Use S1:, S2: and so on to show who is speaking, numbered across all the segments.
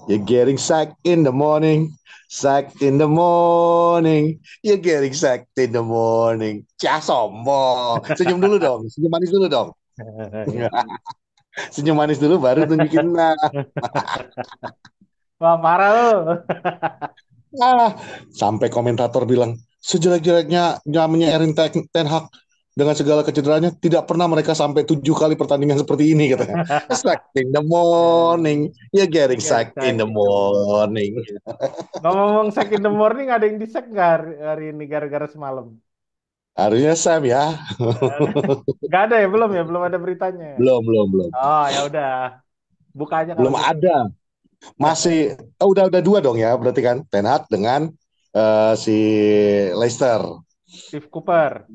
S1: You're getting sacked in the morning, sacked in the morning, you're getting sacked in the morning. Cah sombong. Senyum dulu dong, senyum manis dulu dong. Senyum manis dulu baru tunjukin nah.
S2: Wah, parah lu.
S1: Ah, sampai komentator bilang, sejelek-jeleknya namanya Ten Hag dengan segala kecederanya tidak pernah mereka sampai 7 kali pertandingan seperti ini katanya. Sacked in the morning, you're getting
S2: Garing
S1: sacked in
S2: sack
S1: the
S2: in the morning.
S1: morning.
S2: Ngomong-ngomong sack in the morning, ada yang di sack nggak hari ini gara-gara semalam?
S1: Harusnya Sam ya.
S2: Nggak ada ya, belum ada beritanya.
S1: Belum, belum, belum.
S2: Oh ya udah, buka aja kalau
S1: Belum
S2: gitu.
S1: ada. Masih udah dua dong ya berarti kan Ten Hag dengan si Leicester,
S2: Steve Cooper.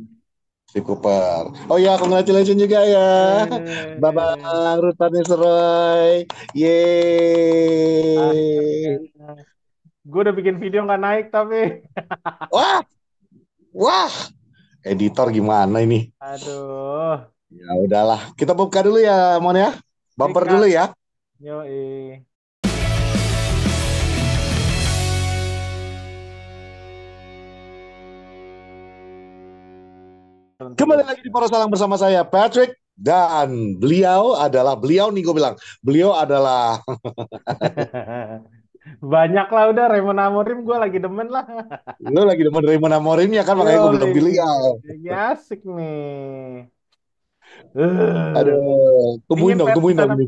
S1: si Cooper. Oh ya, congratulations juga ya.
S2: Eh,
S1: Babang Ruth Van Nistelrooy.
S2: akhirnya.
S1: Yeay.
S2: Gue udah bikin video nggak naik tapi.
S1: Wah, wah. Editor gimana ini?
S2: Aduh,
S1: Ya udahlah, kita buka dulu ya, Mon ya. Bumper dulu
S2: sikat.
S1: ya.
S2: Yoi. Berhenti
S1: Kembali
S2: dulu.
S1: lagi di Poros Salang bersama saya Patrick dan beliau nih gue bilang beliau adalah
S2: Banyak lah udah Raymond Amorim gue lagi demen lah.
S1: lu lagi demen Raymond Amorim ya kan makanya gue
S2: Yoi,
S1: bilang beliau.
S2: lagi asik nih.
S1: Aduh,
S2: Dingin pet di
S1: tumbuhin dong
S2: sana,
S1: ini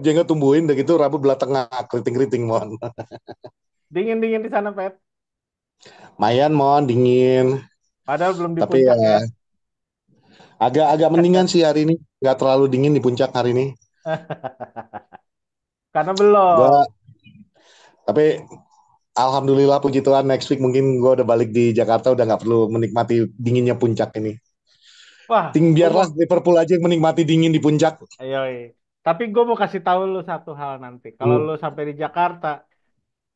S1: jenggot tumbuhin, udah gitu rambut belah tengah keriting keriting mon.
S2: dingin di sana pet.
S1: Mayan mon dingin,
S2: Padahal belum di
S1: tapi ya
S2: puncak ya.
S1: agak-agak mendingan sih hari ini, nggak terlalu dingin di puncak hari ini.
S2: Karena
S1: Gua
S2: belum.
S1: tapi alhamdulillah puji Tuhan next week mungkin gue udah balik di Jakarta udah nggak perlu menikmati dinginnya puncak ini.
S2: Wah, gue mau,
S1: Biarlah Liverpool aja yang menikmati dingin di puncak.
S2: ayo. Tapi gue mau kasih tahu lu satu hal nanti. Kalau
S1: Hmm.
S2: lu sampai di Jakarta,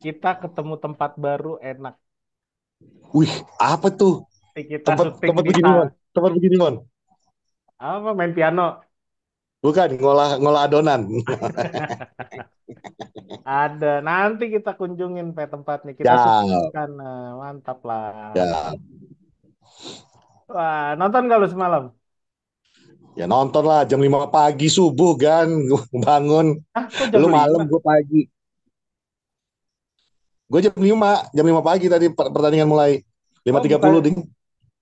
S2: kita ketemu tempat baru enak.
S1: Wih, apa tuh?
S2: Nanti kita
S1: Tempat
S2: syuting
S1: tempat
S2: di
S1: begini mon, tempat begini mon.
S2: apa main piano.
S1: Bukan ngolah ngolah adonan.
S2: Ada. Nanti kita kunjungin pe tempatnya. Kita syuting di
S1: Ya,
S2: sana. Mantap lah.
S1: ya,
S2: Wah, nonton gak lu semalam?
S1: ya nonton lah jam 5 pagi subuh kan, gue bangun.
S2: Ah, kok jam
S1: Lu malam
S2: 5?
S1: gue pagi. Gue jam lima pagi tadi pertandingan mulai lima
S2: Oh,
S1: tiga puluh ding.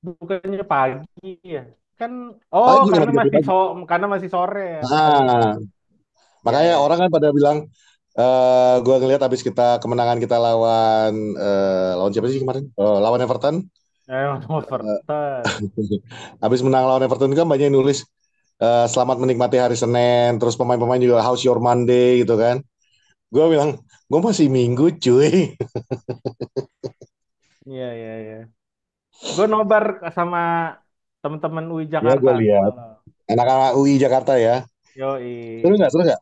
S2: bukannya pagi ya. Kan oh,
S1: Pagi 5.30 pagi.
S2: karena masih sore ya.
S1: Ah,
S2: Ya,
S1: makanya
S2: ya.
S1: orang kan pada bilang gue ngelihat habis kemenangan kita lawan lawan siapa sih kemarin? Lawan Everton.
S2: Overton.
S1: Habis menang lawan Everton kan banyak yang nulis selamat menikmati hari Senin. Terus pemain-pemain juga how's your Monday gitu kan. Gue bilang gue masih Minggu cuy.
S2: Iya, iya, iya. Gue nobar sama teman-teman UI
S1: Ya
S2: Jakarta
S1: gue lihat
S2: semalam.
S1: anak-anak UI Jakarta ya. Seru
S2: Yoi.
S1: nggak? Seru nggak?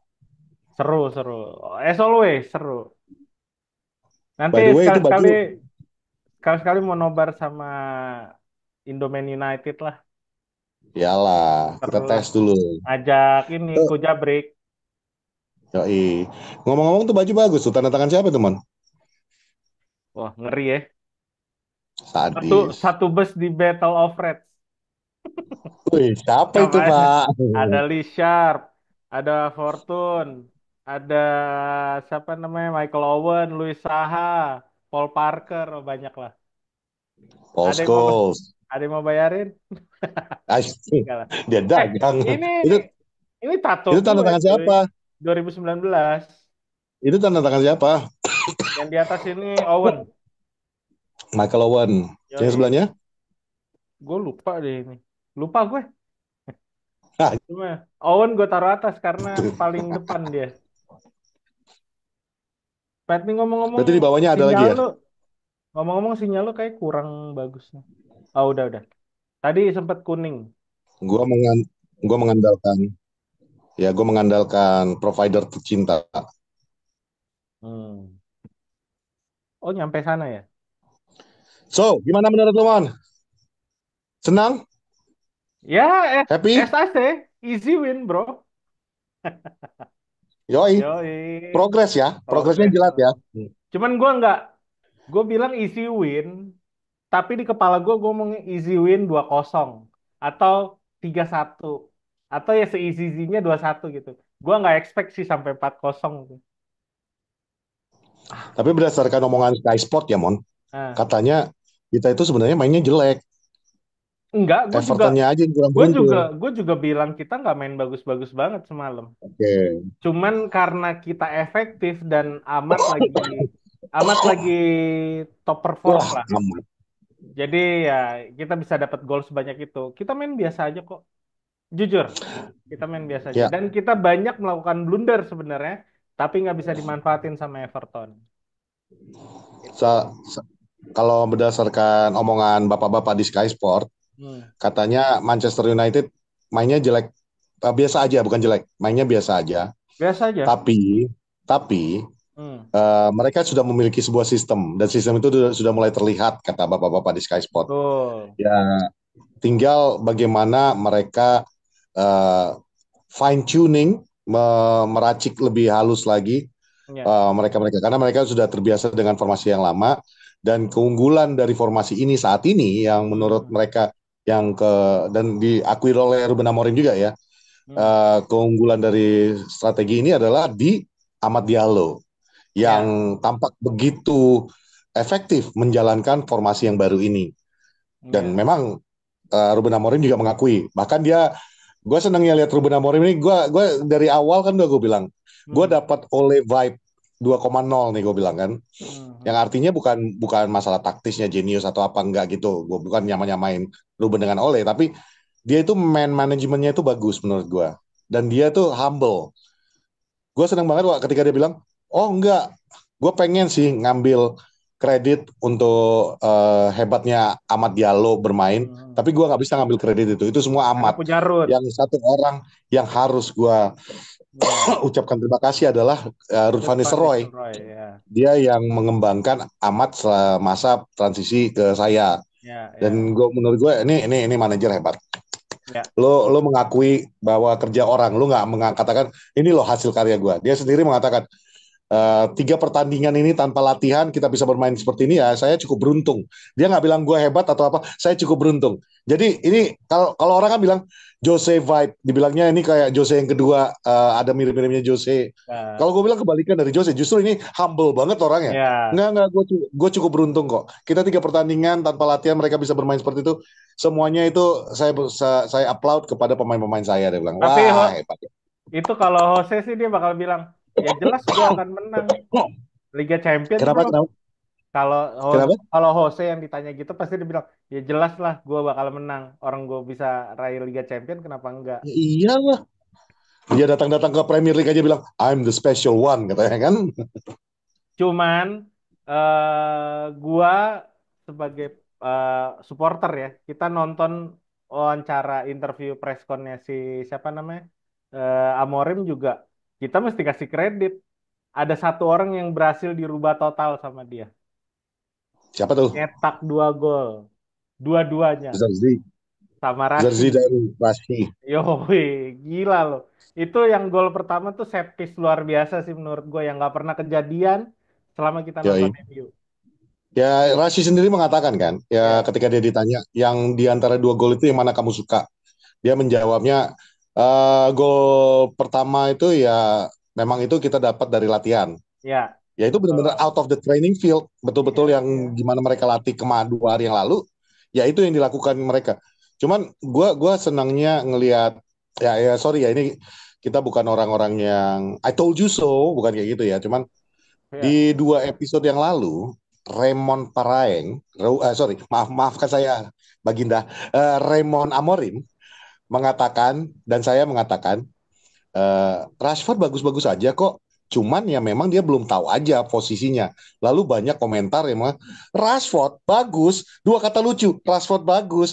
S2: Seru, seru. As always, seru. Nanti
S1: By the way itu
S2: sekali-sekali
S1: baju,
S2: sekali-sekali mau nobar sama Indomain United lah.
S1: iyalah kita
S2: Seru lah.
S1: tes dulu.
S2: Ajak ini
S1: Tuh,
S2: Kojabrik.
S1: yoi. Ngomong-ngomong tuh baju bagus tuh tanda tangan siapa tuh man?
S2: Wah, ngeri ya. Satu
S1: Sadis.
S2: satu bus di Battle of Reds.
S1: Wih, siapa
S2: Coba
S1: itu
S2: aja.
S1: Pak?
S2: Ada Lee Sharp, ada Fortune, ada siapa namanya Michael Owen, Luis Saha, Paul Parker, oh, banyak lah.
S1: Paul
S2: Ada yang mau
S1: Scholes.
S2: ada yang mau bayarin? Enggak lah.
S1: Dia
S2: Eh,
S1: dagang.
S2: ini
S1: Itu
S2: ini tato
S1: itu tanda
S2: gue,
S1: tangan
S2: cuy.
S1: siapa?
S2: 2019.
S1: Itu tanda tangan siapa?
S2: Yang di atas ini Owen.
S1: Michael Owen. Yang
S2: Yoi.
S1: sebelahnya?
S2: Gue lupa deh ini. Lupa gue.
S1: Nah,
S2: Cuma Owen gue taruh atas karena
S1: itu.
S2: paling depan dia. Pat nih ngomong-ngomong
S1: Berarti di bawahnya ada lagi
S2: sinyal
S1: ya?
S2: lu, ngomong-ngomong sinyal lu kayak kurang bagus nih. Oh, udah. Tadi sempet kuning.
S1: Gua mengan gua mengandalkan gua mengandalkan provider tercinta.
S2: Hmm. Oh, nyampe sana ya?
S1: So, gimana menurut lu, Mon? Senang?
S2: Ya,
S1: Happy?
S2: SAC, easy win, bro.
S1: Yoi,
S2: Yoi,
S1: progres ya, progresnya
S2: progres
S1: jelas
S2: tuh.
S1: ya.
S2: Cuman gue bilang easy win, tapi di kepala gue ngomong easy win 2-0 atau 3-1 atau ya se-easy-easynya 2-1 gitu. Gue nggak expect sih sampai 4-0 tuh.
S1: Tapi berdasarkan omongan Sky Sport ya, Mon,
S2: Nah,
S1: katanya kita itu sebenarnya mainnya jelek.
S2: enggak,
S1: Evertonnya aja yang kurang beruntung.
S2: gue juga bilang kita nggak main bagus-bagus banget semalam.
S1: Oke.
S2: Cuman karena kita efektif dan amat lagi top perform
S1: Wah,
S2: lah.
S1: aman.
S2: Jadi ya kita bisa dapat gol sebanyak itu. Kita main biasa aja kok. Jujur, kita main biasa aja.
S1: Ya,
S2: Dan kita banyak melakukan blunder sebenarnya, tapi nggak bisa dimanfaatin sama Everton. Itu.
S1: kalau berdasarkan omongan bapak-bapak di Sky Sport,
S2: Hmm.
S1: katanya Manchester United mainnya jelek, biasa aja, bukan jelek, mainnya biasa aja.
S2: Biasa aja.
S1: Tapi
S2: Hmm.
S1: mereka sudah memiliki sebuah sistem dan sistem itu sudah mulai terlihat kata bapak-bapak di Sky Sport.
S2: Tuh.
S1: Ya, tinggal bagaimana mereka fine tuning, meracik lebih halus lagi
S2: Ya.
S1: mereka-mereka karena mereka sudah terbiasa dengan formasi yang lama dan keunggulan dari formasi ini saat ini yang menurut
S2: Hmm.
S1: mereka yang ke dan diakui oleh Ruben Amorim juga ya,
S2: Hmm.
S1: keunggulan dari strategi ini adalah di Amad Diallo
S2: Ya.
S1: yang tampak begitu efektif menjalankan formasi yang baru ini. Dan
S2: Ya.
S1: memang Ruben Amorim juga mengakui. Bahkan dia, gue senangnya lihat Ruben Amorim ini. Gue dari awal kan udah gue bilang, gue
S2: Hmm.
S1: dapat oleh vibe 2,0 nih gue bilang kan.
S2: Hmm.
S1: Yang
S2: Hmm.
S1: artinya bukan bukan masalah taktisnya jenius atau apa enggak gitu. Gue bukan nyamain Ruben dengan Ole, tapi dia itu man manajemennya itu bagus menurut gue. Dan dia tuh humble. Gue senang banget Wak, ketika dia bilang, oh enggak, gue pengen sih ngambil kredit untuk hebatnya Amad Diallo bermain,
S2: Hmm.
S1: tapi gue nggak bisa ngambil kredit itu semua
S2: Karena
S1: Amad.
S2: punya root.
S1: Yang satu orang yang harus gue
S2: Ya.
S1: ucapkan terima kasih adalah Ruud van
S2: Ruud van
S1: Nistelrooy.
S2: Nistelrooy. Ya.
S1: Dia yang mengembangkan Amad masa transisi ke saya.
S2: Ya. Ya.
S1: Dan gue menurut gue ini manajer hebat.
S2: Ya.
S1: Lo mengakui bahwa kerja orang, lo nggak mengatakan ini loh hasil karya gue. Dia sendiri mengatakan 3 pertandingan ini tanpa latihan kita bisa bermain seperti ini ya saya cukup beruntung. Dia nggak bilang gue hebat atau apa, saya cukup beruntung. Jadi ini kalau kalau orang kan bilang Jose vibe, dibilangnya ini kayak Jose yang kedua, ada mirip-miripnya Jose.
S2: Ya.
S1: Kalau gue bilang kebalikan dari Jose, justru ini humble banget orangnya.
S2: Ya.
S1: Nggak, gue cukup beruntung kok. Kita 3 pertandingan tanpa latihan mereka bisa bermain seperti itu. Semuanya itu saya upload kepada pemain-pemain saya. Dia bilang,
S2: Tapi
S1: wah hebat.
S2: itu kalau Jose sih dia bakal bilang, ya jelas gua akan menang. Liga Champion
S1: Kenapa?
S2: bro.
S1: Kenapa?
S2: Kalau
S1: Kenapa?
S2: kalau Jose yang ditanya gitu pasti dia bilang, ya jelas lah gua bakal menang. Orang gua bisa raih Liga Champion kenapa enggak?
S1: Ya, iyalah. Dia datang-datang ke Premier League aja bilang, I'm the special one, katanya kan.
S2: Cuman gua sebagai eh, supporter ya, kita nonton wawancara interview pressconnya si siapa namanya Amorim juga, kita mesti kasih kredit. Ada satu orang yang berhasil dirubah total sama dia,
S1: Siapa tuh?
S2: nyetak 2 gol, dua-duanya
S1: Zerzi.
S2: sama Rashi.
S1: Zerzi dari Rashki.
S2: Yoi, gila loh. Itu yang gol pertama tuh set piece luar biasa sih menurut gue yang nggak pernah kejadian selama kita nonton
S1: Yoi.
S2: MU.
S1: Ya, Rashi sendiri mengatakan kan, ya
S2: Ya,
S1: ketika dia ditanya, yang di antara 2 gol itu yang mana kamu suka? Dia menjawabnya, gol pertama itu ya memang itu kita dapat dari latihan.
S2: ya,
S1: Ya itu benar-benar
S2: betul.
S1: out of the training field.
S2: Iya,
S1: Betul-betul
S2: iya.
S1: yang gimana mereka latih 2 hari yang lalu, ya itu yang dilakukan mereka. Cuman gua senangnya ngelihat, ya sorry ya ini kita bukan orang-orang yang I told you so, bukan kayak gitu ya. Cuman
S2: Iya.
S1: di 2 episode yang lalu, Raymond Paraeng, sorry, maafkan saya, Baginda, Raymond Amorim mengatakan dan saya mengatakan, Rashford bagus-bagus aja kok. Cuman ya memang dia belum tahu aja posisinya. Lalu banyak komentar yang mengatakan, Rashford bagus. 2 kata lucu, Rashford bagus.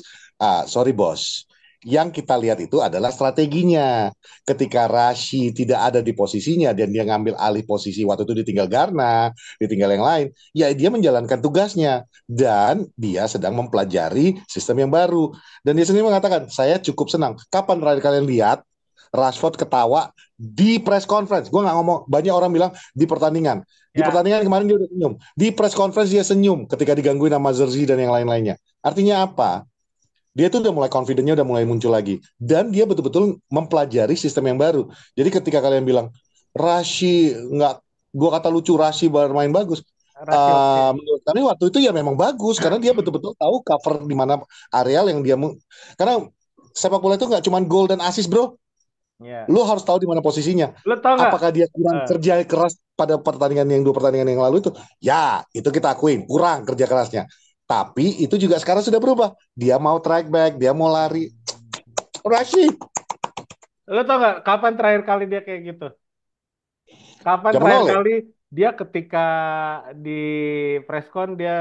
S1: Sorry bos. Yang kita lihat itu adalah strateginya. Ketika Rashi tidak ada di posisinya dan dia ngambil alih posisi waktu itu ditinggal Garna, ditinggal yang lain, ya dia menjalankan tugasnya dan dia sedang mempelajari sistem yang baru. Dan dia sendiri mengatakan, saya cukup senang. Kapan terakhir kalian lihat Rashford ketawa di press conference. Gue nggak ngomong, banyak orang bilang di pertandingan. Di
S2: Ya,
S1: pertandingan kemarin dia udah senyum. Di press conference dia senyum ketika digangguin sama Zerzi dan yang lain-lainnya. Artinya apa? Dia tuh udah mulai confident-nya udah mulai muncul lagi. Dan dia betul-betul mempelajari sistem yang baru. Jadi ketika kalian bilang, Rashi nggak, gua kata lucu Rashi bermain bagus.
S2: Rashid oke.
S1: Menurut kami waktu itu ya memang bagus karena dia betul-betul tahu cover di mana areal yang dia karena sepak bola itu nggak cuma gol dan assist bro,
S2: Ya.
S1: lu harus tahu di mana posisinya.
S2: Lo tau nggak?
S1: Apakah dia kurang
S2: Eh,
S1: kerja keras pada pertandingan yang dua pertandingan yang lalu itu? Ya, itu kita akuin kurang kerja kerasnya. Tapi itu juga sekarang sudah berubah. Dia mau track back, dia mau lari. Rashid,
S2: lo tau nggak kapan terakhir kali dia kayak gitu? Kapan
S1: zaman
S2: terakhir
S1: oleh
S2: kali dia ketika di preskon dia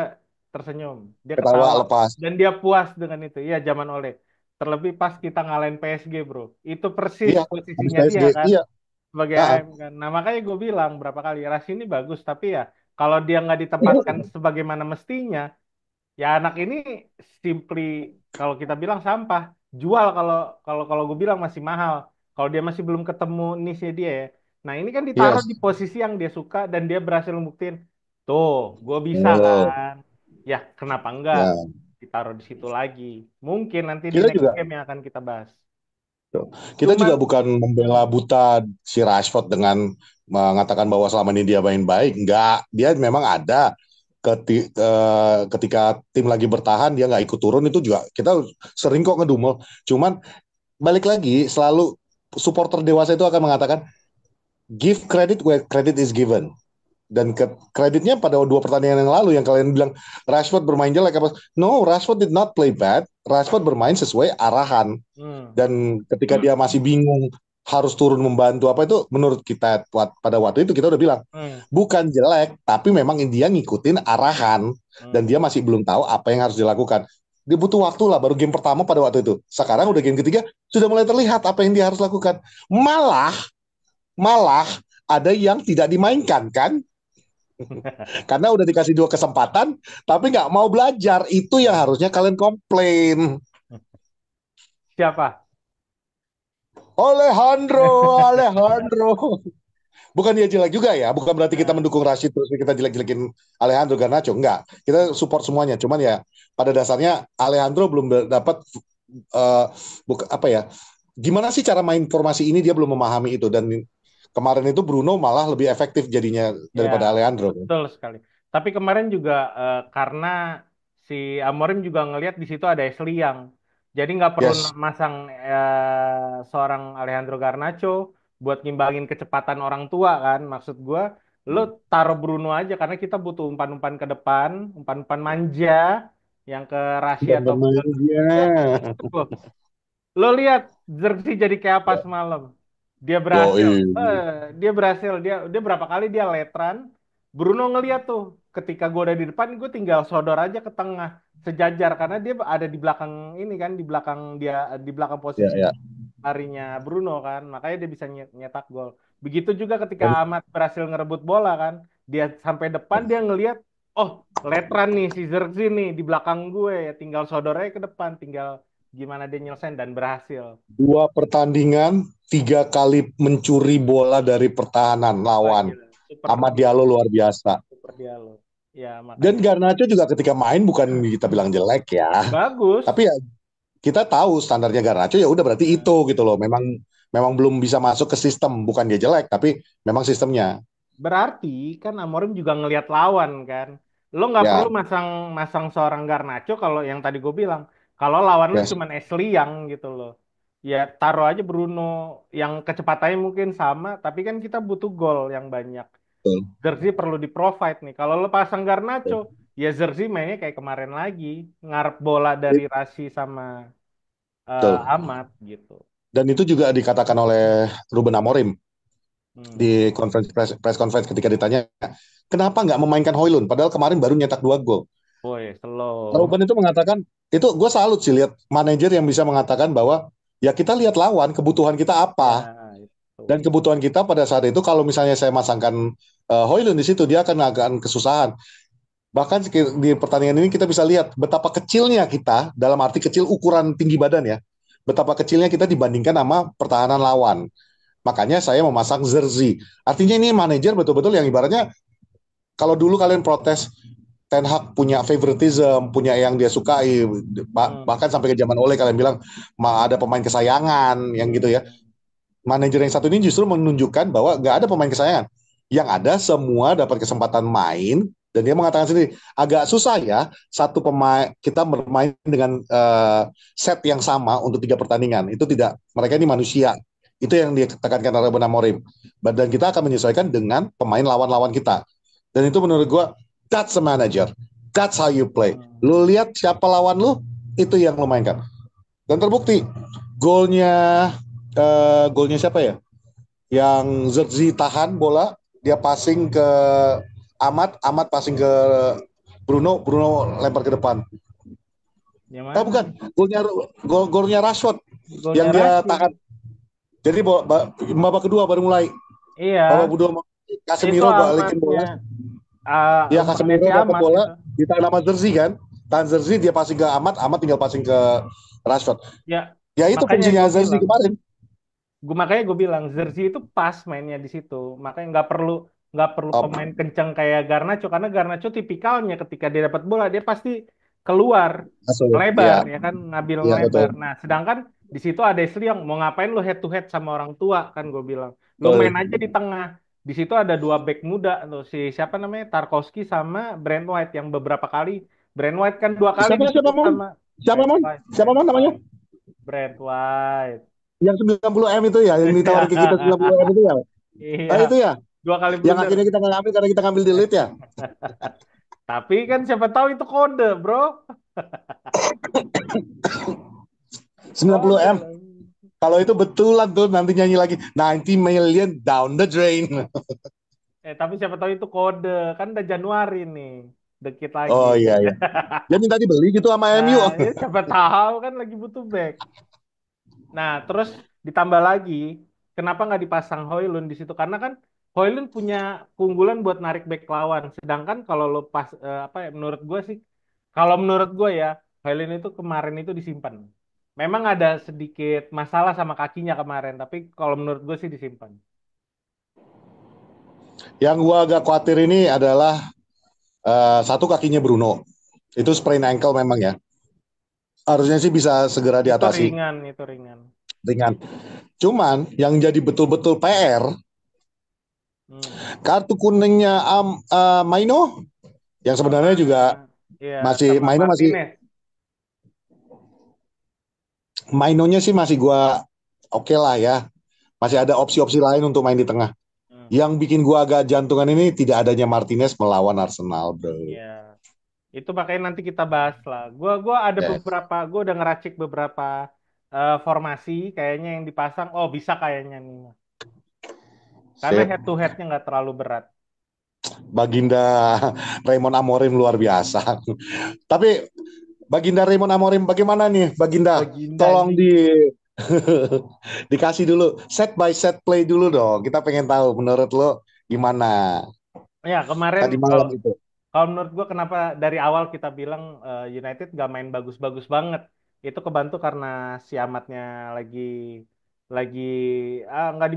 S2: tersenyum, dia
S1: ketawa
S2: ketawa
S1: lepas.
S2: dan dia puas dengan itu. Iya, zaman oleh. Terlebih pas kita ngalahin PSG, bro. Itu persis
S1: Iya, habis
S2: posisinya dia
S1: PSG.
S2: kan
S1: Iya.
S2: sebagai
S1: Ah,
S2: AM kan. Nah, makanya gue bilang berapa kali Rashid ini bagus, tapi ya kalau dia nggak ditempatkan sebagaimana mestinya, ya anak ini simply kalau kita bilang sampah, jual kalau kalau gue bilang masih mahal. Kalau dia masih belum ketemu niche dia ya. Nah, ini kan ditaruh di
S1: yes.
S2: posisi yang dia suka dan dia berhasil membuktiin. Tuh, gue bisa
S1: Oh,
S2: kan. Ya, kenapa enggak
S1: ya.
S2: ditaruh di situ lagi? Mungkin nanti di
S1: Kita
S2: next
S1: juga
S2: game yang akan kita bahas.
S1: kita juga
S2: Cuman,
S1: bukan membela buta si Rashford dengan mengatakan bahwa selama ini dia main baik. Enggak, dia memang ada ketika tim lagi bertahan dia nggak ikut turun itu juga kita sering kok ngedumel. Cuman balik lagi selalu supporter dewasa itu akan mengatakan give credit where credit is given. Dan kreditnya pada dua pertandingan yang lalu yang kalian bilang Rashford bermain jelek apa? No, Rashford did not play bad. Rashford bermain sesuai arahan
S2: hmm,
S1: dan ketika dia masih bingung harus turun membantu apa itu menurut kita pada waktu itu kita udah bilang
S2: hmm,
S1: bukan jelek tapi memang dia ngikutin arahan dan
S2: hmm.
S1: dia masih belum tahu apa yang harus dilakukan. Dia butuh waktu lah baru game pertama pada waktu itu. Sekarang udah game ketiga sudah mulai terlihat apa yang dia harus lakukan. Malah malah ada yang tidak dimainkan kan karena udah dikasih dua kesempatan tapi nggak mau belajar itu yang harusnya kalian komplain.
S2: Siapa?
S1: Alejandro, Alejandro. Bukan dia jelek juga ya, bukan berarti kita
S2: Nah,
S1: mendukung Rashid terus kita jelek-jelekin Alejandro Garnacho, enggak. Kita support semuanya, cuman ya pada dasarnya Alejandro belum dapat uh, apa ya? Gimana sih cara main formasi ini dia belum memahami itu dan kemarin itu Bruno malah lebih efektif jadinya
S2: ya,
S1: daripada Alejandro.
S2: betul sekali. Tapi kemarin juga karena si Amorim juga ngelihat di situ ada Ashley Young. Jadi nggak perlu
S1: Yes.
S2: masang seorang Alejandro Garnacho buat ngimbangin kecepatan orang tua kan. Maksud gua, lo taruh Bruno aja karena kita butuh umpan-umpan ke depan, umpan-umpan manja yang ke Rasi
S1: Dan
S2: atau ke ya,
S1: bermainnya.
S2: tuh. Lo lihat Xerxes jadi kayak apa semalam? Dia
S1: Yo,
S2: berhasil. Dia berhasil. Dia berapa kali dia letran. Bruno ngeliat tuh. Ketika gue udah di depan, gue tinggal sodor aja ke tengah sejajar karena dia ada di belakang ini kan, di belakang dia, di belakang
S1: ya,
S2: posisi
S1: ya.
S2: larinya Bruno kan. Makanya dia bisa nyetak gol. Begitu juga ketika Ahmad berhasil ngerebut bola kan, dia sampai depan dia ngeliat, oh letran nih si Xerxes nih di belakang gue ya, tinggal sodornya ke depan, tinggal gimana dia nyelesain dan berhasil.
S1: Dua pertandingan, tiga kali mencuri bola dari pertahanan
S2: Wah
S1: lawan.
S2: gila, super
S1: Ahmad
S2: dia,
S1: Diallo luar biasa.
S2: super dia lo. Ya
S1: Dan
S2: makanya
S1: Garnacho juga ketika main bukan kita bilang jelek ya.
S2: bagus.
S1: Tapi ya kita tahu standarnya Garnacho ya udah berarti
S2: Nah,
S1: itu gitu loh. Memang memang belum bisa masuk ke sistem. Bukan dia jelek tapi memang sistemnya.
S2: berarti kan Amorim juga ngelihat lawan kan. Lo nggak perlu
S1: Ya,
S2: masang masang seorang Garnacho kalau yang tadi gue bilang. Kalau lawan lo
S1: yes,
S2: cuman Ashley yang gitu loh. Ya taruh aja Bruno yang kecepatannya mungkin sama, tapi kan kita butuh gol yang banyak.
S1: betul,
S2: Jersey perlu di provide nih. Kalau lo pasang Garnacho,
S1: betul.
S2: ya Jersey mainnya kayak kemarin lagi, ngarep bola dari Rasi sama
S1: Betul.
S2: Ahmad gitu.
S1: Dan itu juga dikatakan oleh Ruben Amorim
S2: Hmm.
S1: di press conference ketika ditanya kenapa nggak memainkan Hoylund padahal kemarin baru nyetak dua gol.
S2: Boy, slow.
S1: Ruben itu mengatakan itu gue salut sih lihat manajer yang bisa mengatakan bahwa ya kita lihat lawan kebutuhan kita apa
S2: Ya,
S1: dan
S2: itu.
S1: kebutuhan kita pada saat itu kalau misalnya saya masangkan Hoylund di situ dia akan agak kesusahan. Bahkan di pertandingan ini kita bisa lihat betapa kecilnya kita dalam arti kecil ukuran tinggi badan ya. betapa kecilnya kita dibandingkan sama pertahanan lawan. Makanya saya memasang jersey. Artinya ini manajer betul-betul yang ibaratnya kalau dulu kalian protes Ten Hag punya favoritism, punya yang dia sukai,
S2: Hmm.
S1: bahkan sampai ke zaman Ole kalian bilang ada pemain kesayangan yang gitu ya.
S2: Hmm.
S1: Manajer yang satu ini justru menunjukkan bahwa nggak ada pemain kesayangan. Yang ada semua dapat kesempatan main dan dia mengatakan sendiri agak susah ya satu pemain kita bermain dengan set yang sama untuk 3 pertandingan. Itu tidak mereka ini manusia. Itu yang ditekankan oleh Ruben Amorim. Dan kita akan menyesuaikan dengan pemain lawan-lawan kita. Dan itu menurut gua that's a manager. That's how you play.
S2: Hmm.
S1: Lu lihat siapa lawan lu, itu yang lu mainkan. Dan terbukti golnya golnya siapa ya? Yang Zerzi tahan bola, dia passing ke Amat passing ke Bruno lempar ke depan.
S2: Yang
S1: Ah
S2: mana?
S1: bukan, golnya Rashford
S2: Golnya
S1: yang dia
S2: Rashford.
S1: tahan. Jadi babak kedua baru mulai. Babak
S2: Iya,
S1: kedua
S2: itu
S1: Casemiro balikin
S2: amatnya
S1: bola. Ya
S2: umpannya si
S1: Casemiro dapat
S2: Amat
S1: bola
S2: itu.
S1: ditahan sama Zerzi kan. Tahan Zerzi dia passing ke Amat tinggal passing ke Rashford.
S2: Ya,
S1: Ya itu
S2: makanya
S1: fungsinya
S2: gue
S1: Zerzi
S2: bilang,
S1: kemarin.
S2: makanya gue bilang Jersey itu pas mainnya di situ. Makanya nggak perlu
S1: Oh,
S2: pemain kencang kayak Garnacho karena Garnacho tipikalnya ketika dia dapat bola dia pasti keluar
S1: masuk.
S2: ngelebar
S1: Ya,
S2: ya kan ngambil
S1: ya
S2: ngelebar.
S1: betul.
S2: Nah, sedangkan di situ ada Ashley yang mau ngapain lu head to head sama orang tua kan gue bilang. Lu main
S1: Betul.
S2: aja di tengah. Di situ ada dua back muda tuh si siapa namanya Tarkowski sama Brand White yang beberapa kali Brand White kan 2 kali
S1: Siapa siapa
S2: disebut
S1: mon?
S2: sama
S1: Siapa
S2: Brand
S1: mon?
S2: White,
S1: Siapa
S2: Brand
S1: mon namanya?
S2: White, Brand White.
S1: Yang 90 M itu ya, yang ditawarin ke kita 90 M itu ya.
S2: Iya,
S1: Ah itu ya,
S2: 2 kali
S1: yang
S2: blunder.
S1: akhirnya kita nggak ngambil karena kita ngambil delete ya.
S2: Tapi kan siapa tahu itu kode, bro.
S1: 90
S2: Kode
S1: M.
S2: lah.
S1: Kalau itu betulan tuh nanti nyanyi lagi 90 million down the drain.
S2: Tapi siapa tahu itu kode. Kan udah Januari nih. Dikit lagi.
S1: Oh iya iya. Dia minta dibeli gitu sama MU.
S2: Nah, ya siapa tahu kan lagi butuh back. Nah, terus ditambah lagi, kenapa nggak dipasang Hoylund di situ? Karena kan Hoylund punya keunggulan buat narik back lawan. Sedangkan kalau lo pas apa ya? Menurut gue sih, kalau menurut gue ya, Hoylund itu kemarin itu disimpan. Memang ada sedikit masalah sama kakinya kemarin, tapi kalau menurut gue sih disimpan.
S1: Yang gua agak khawatir ini adalah satu kakinya Bruno. Itu sprain ankle memang ya. Harusnya sih bisa segera
S2: Itu
S1: diatasi
S2: ringan, itu ringan.
S1: ringan. Cuman yang jadi betul-betul PR
S2: Hmm.
S1: kartu kuningnya Maino yang
S2: Sama
S1: sebenarnya juga
S2: ya
S1: masih
S2: sama
S1: Maino masih
S2: Martinez.
S1: Mainonya sih masih gua oke lah ya. Masih ada opsi-opsi lain untuk main di tengah.
S2: Hmm.
S1: Yang bikin gua agak jantungan ini tidak adanya Martinez melawan Arsenal, bro.
S2: Ya. Itu makanya nanti kita bahas lah. Gua ada
S1: Yes.
S2: beberapa, gua udah ngeracik beberapa formasi kayaknya yang dipasang. Oh bisa kayaknya nih. Karena
S1: Sip.
S2: head to headnya nggak terlalu berat.
S1: Baginda Raymond Amorim luar biasa. Tapi Baginda Raymond Amorim bagaimana nih, Baginda?
S2: Baginda
S1: Tolong
S2: anjing.
S1: dikasih dulu set by set play dulu dong. Kita pengen tahu menurut lo gimana
S2: Ya kemarin
S1: tadi
S2: kalau
S1: malam itu.
S2: kalau menurut gua kenapa dari awal kita bilang United nggak main bagus-bagus banget. Itu kebantu karena si Amatnya lagi lagi nggak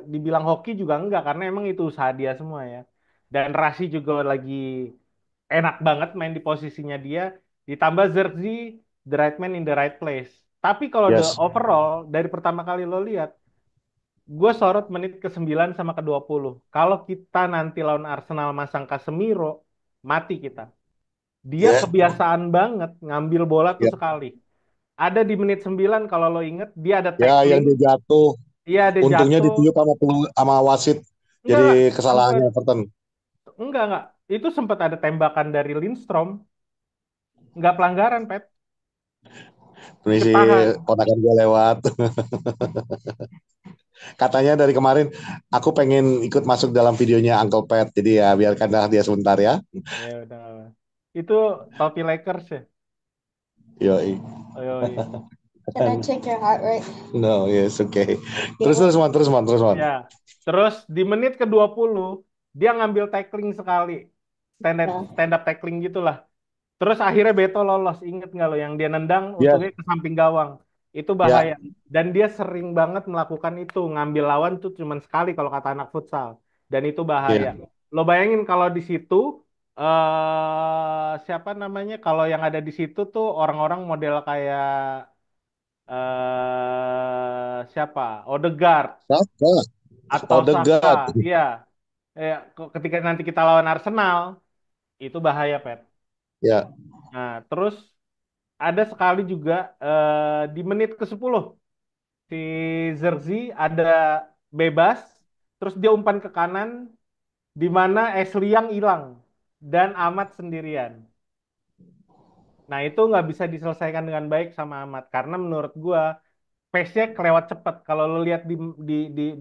S2: dibilang hoki juga enggak karena emang itu usaha dia semua ya. Dan Rasi juga lagi enak banget main di posisinya dia, ditambah Zerzi, the right man in the right place. Tapi kalau the
S1: Yes.
S2: overall, dari pertama kali lo lihat, gue sorot menit ke 9 sama ke 20. Kalau kita nanti lawan Arsenal masang Casemiro, mati kita. Dia
S1: Ya,
S2: kebiasaan banget ngambil bola tuh
S1: ya,
S2: sekali. Ada di menit 9 kalau lo inget, dia ada
S1: ya yang
S2: tackling,
S1: dia jatuh.
S2: iya dia
S1: Untungnya
S2: jatuh.
S1: ditiup sama wasit.
S2: Enggak,
S1: Jadi
S2: enggak,
S1: kesalahannya
S2: sempat,
S1: Everton.
S2: enggak. Itu sempat ada tembakan dari Lindstrom, enggak pelanggaran, Pet.
S1: Ini si
S2: Ketahan.
S1: ponakan gue lewat. Katanya dari kemarin aku pengen ikut masuk dalam videonya Uncle Pat. Jadi ya biarkanlah dia sebentar ya.
S2: Ya udah. Itu topi Lakers ya?
S1: Yo,
S2: Oh, iya.
S3: Can I check your heart rate?
S1: no, yes, oke. Okay.
S3: Yeah.
S1: Terus, man.
S2: Ya. Terus di menit ke 20 dia ngambil tackling sekali. Stand up tackling gitulah. Terus akhirnya Beto lolos. Ingat nggak lo yang dia nendang
S1: Yes,
S2: untungnya ke samping gawang. Itu
S1: Ya,
S2: bahaya. Dan dia sering banget melakukan itu, ngambil lawan tuh cuman sekali kalau kata anak futsal. Dan itu bahaya.
S1: ya,
S2: Lo bayangin kalau di situ siapa namanya? Kalau yang ada di situ tuh orang-orang model kayak siapa? Odegaard
S1: Saka,
S2: atau Saka.
S1: Odegaard,
S2: Iya. Ketika nanti kita lawan Arsenal, itu bahaya, Pep.
S1: ya,
S2: Nah, terus ada sekali juga di menit ke-10 si Zerzi ada bebas, terus dia umpan ke kanan, di mana Ashley yang hilang dan Ahmad sendirian. Nah, itu nggak bisa diselesaikan dengan baik sama Ahmad karena menurut gua pace-nya kelewat cepet. Kalau lo lihat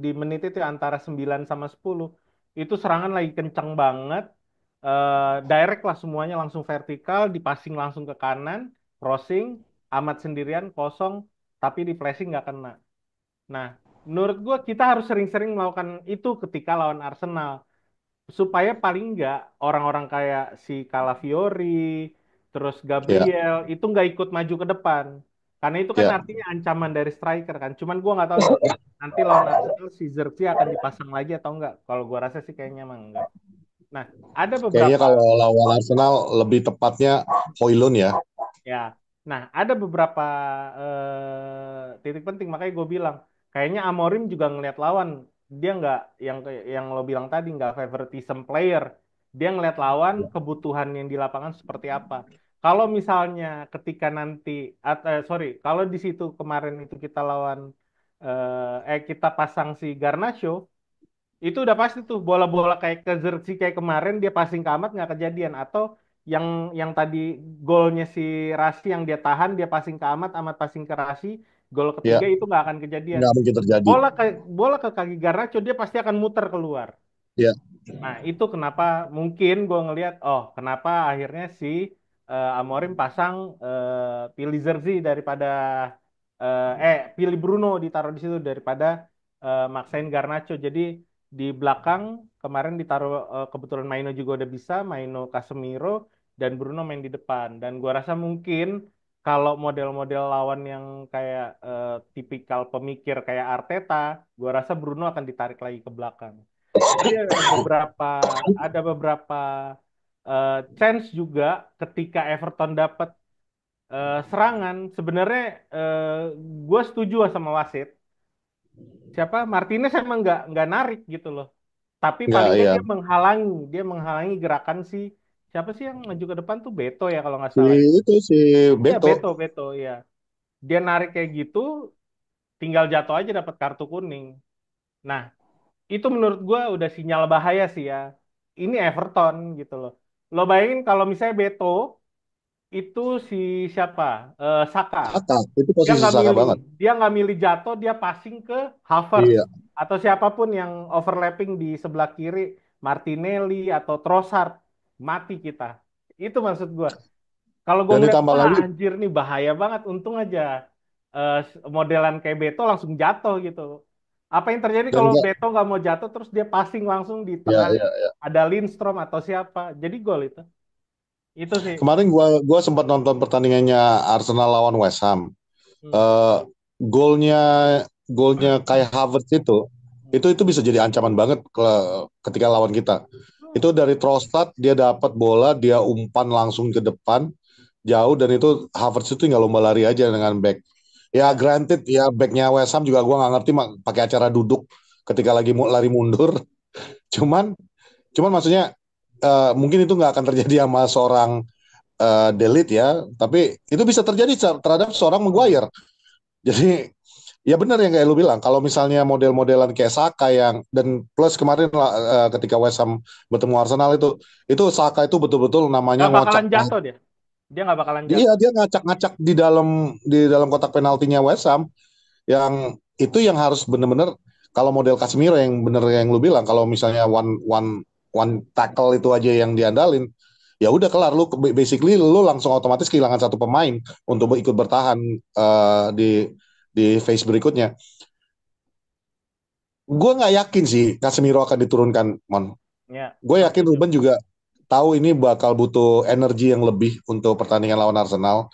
S2: di menit itu antara 9 sama 10 itu serangan lagi kencang banget. Direct lah semuanya langsung vertikal, dipassing langsung ke kanan, crossing, Ahmad sendirian kosong, tapi di flashing nggak kena. Nah, menurut gua kita harus sering-sering melakukan itu ketika lawan Arsenal supaya paling nggak orang-orang kayak si Calafiori, terus
S1: ya,
S2: Gabriel itu nggak ikut maju ke depan. Karena itu kan
S1: ya.
S2: artinya ancaman dari striker kan. Cuman gua nggak tahu nih nanti lawan Arsenal si Xerxes akan dipasang lagi atau enggak. Kalau gua rasa sih kayaknya emang enggak. Nah, ada
S1: Kayaknya
S2: beberapa
S1: kalau lawan Arsenal lebih tepatnya Højlund ya.
S2: ya. Nah, ada beberapa titik penting makanya gue bilang kayaknya Amorim juga ngelihat lawan dia nggak yang lo bilang tadi nggak favoritism player. Dia ngelihat lawan kebutuhan yang di lapangan seperti apa. Kalau misalnya ketika nanti sorry, kalau di situ kemarin itu kita lawan kita pasang si Garnacho itu udah pasti tuh bola-bola kayak ke Zirkzee kayak kemarin dia passing ke Ahmad nggak kejadian atau yang tadi golnya si Rasi yang dia tahan dia passing ke Ahmad, Ahmad passing ke Rasi, gol
S1: Ya,
S2: ketiga itu nggak akan kejadian.
S1: nggak mungkin terjadi.
S2: Bola ke kaki Garnacho dia pasti akan muter keluar.
S1: Ya,
S2: Nah, itu kenapa mungkin gue ngelihat, oh, kenapa akhirnya si Amorim pasang pilih Zerzi daripada pilih Bruno ditaruh di situ daripada maksain Garnacho. Jadi di belakang kemarin ditaruh kebetulan Maino juga udah bisa, Maino Casemiro dan Bruno main di depan. Dan gua rasa mungkin kalau model-model lawan yang kayak tipikal pemikir kayak Arteta, gua rasa Bruno akan ditarik lagi ke belakang. Jadi ada beberapa chance juga ketika Everton dapat serangan. Sebenarnya gue setuju sama wasit. Siapa Martinez emang nggak narik gitu loh. Tapi paling
S1: nggak
S2: nggak
S1: ya.
S2: dia menghalangi gerakan si siapa sih yang maju ke depan tuh Beto ya kalau nggak
S1: Si
S2: salah ya.
S1: itu si
S2: Iya
S1: Beto.
S2: Beto ya. Dia narik kayak gitu, tinggal jatuh aja dapat kartu kuning. Nah itu menurut gue udah sinyal bahaya sih ya. Ini Everton gitu loh. Lo bayangin kalau misalnya Beto itu si siapa? Saka.
S1: Saka, itu
S2: Dia
S1: posisi
S2: nggak
S1: Saka
S2: milih,
S1: banget.
S2: dia nggak milih jatuh, dia passing ke Havertz
S1: Iya.
S2: atau siapapun yang overlapping di sebelah kiri, Martinelli atau Trossard, mati kita. Itu maksud gue. Kalau gue
S1: Dan
S2: ngeliat,
S1: ditambah
S2: wah
S1: lagi,
S2: anjir nih bahaya banget, untung aja modelan kayak Beto langsung jatuh gitu. Apa yang terjadi
S1: dan
S2: kalau
S1: nggak,
S2: Beto nggak mau jatuh terus dia passing langsung di
S1: ya,
S2: tengah
S1: ya, ya.
S2: ada Lindstrom atau siapa, jadi gol itu. Itu sih.
S1: Kemarin gua sempat nonton pertandingannya Arsenal lawan West Ham.
S2: Hmm.
S1: Eh, golnya golnya kayak Havertz
S2: Hmm.
S1: itu bisa jadi ancaman banget ketika lawan kita.
S2: Hmm.
S1: Itu dari Trossard dia dapat bola, dia umpan langsung ke depan jauh dan itu Havertz itu tinggal lomba lari aja dengan back. Ya
S2: Ya.
S1: granted ya backnya West Ham juga gua nggak ngerti pakai acara duduk ketika lagi mau lari mundur. Cuman cuman maksudnya mungkin itu nggak akan terjadi sama seorang Delete ya, tapi itu bisa terjadi terhadap seorang
S2: Hmm.
S1: Maguire. Jadi ya benar yang kayak lu bilang, kalau misalnya model-modelan kayak Saka yang dan plus kemarin lah, ketika West Ham bertemu Arsenal itu Saka itu betul-betul namanya
S2: Gak
S1: ngocak.
S2: bakalan jatuh dia. Dia nggak bakalan
S1: Dia
S2: jatuh.
S1: dia ngacak-ngacak di dalam kotak penaltinya West Ham yang itu yang harus benar-benar kalau model Casemiro yang bener yang lu bilang kalau misalnya one one one tackle itu aja yang diandalin ya udah kelar lu basically lu langsung otomatis kehilangan satu pemain untuk
S2: Hmm.
S1: ikut bertahan di phase berikutnya. Gue nggak yakin sih Casemiro akan diturunkan, Mon.
S2: Ya,
S1: Gue yakin
S2: setuju.
S1: Ruben juga tahu ini bakal butuh energi yang lebih untuk pertandingan lawan Arsenal.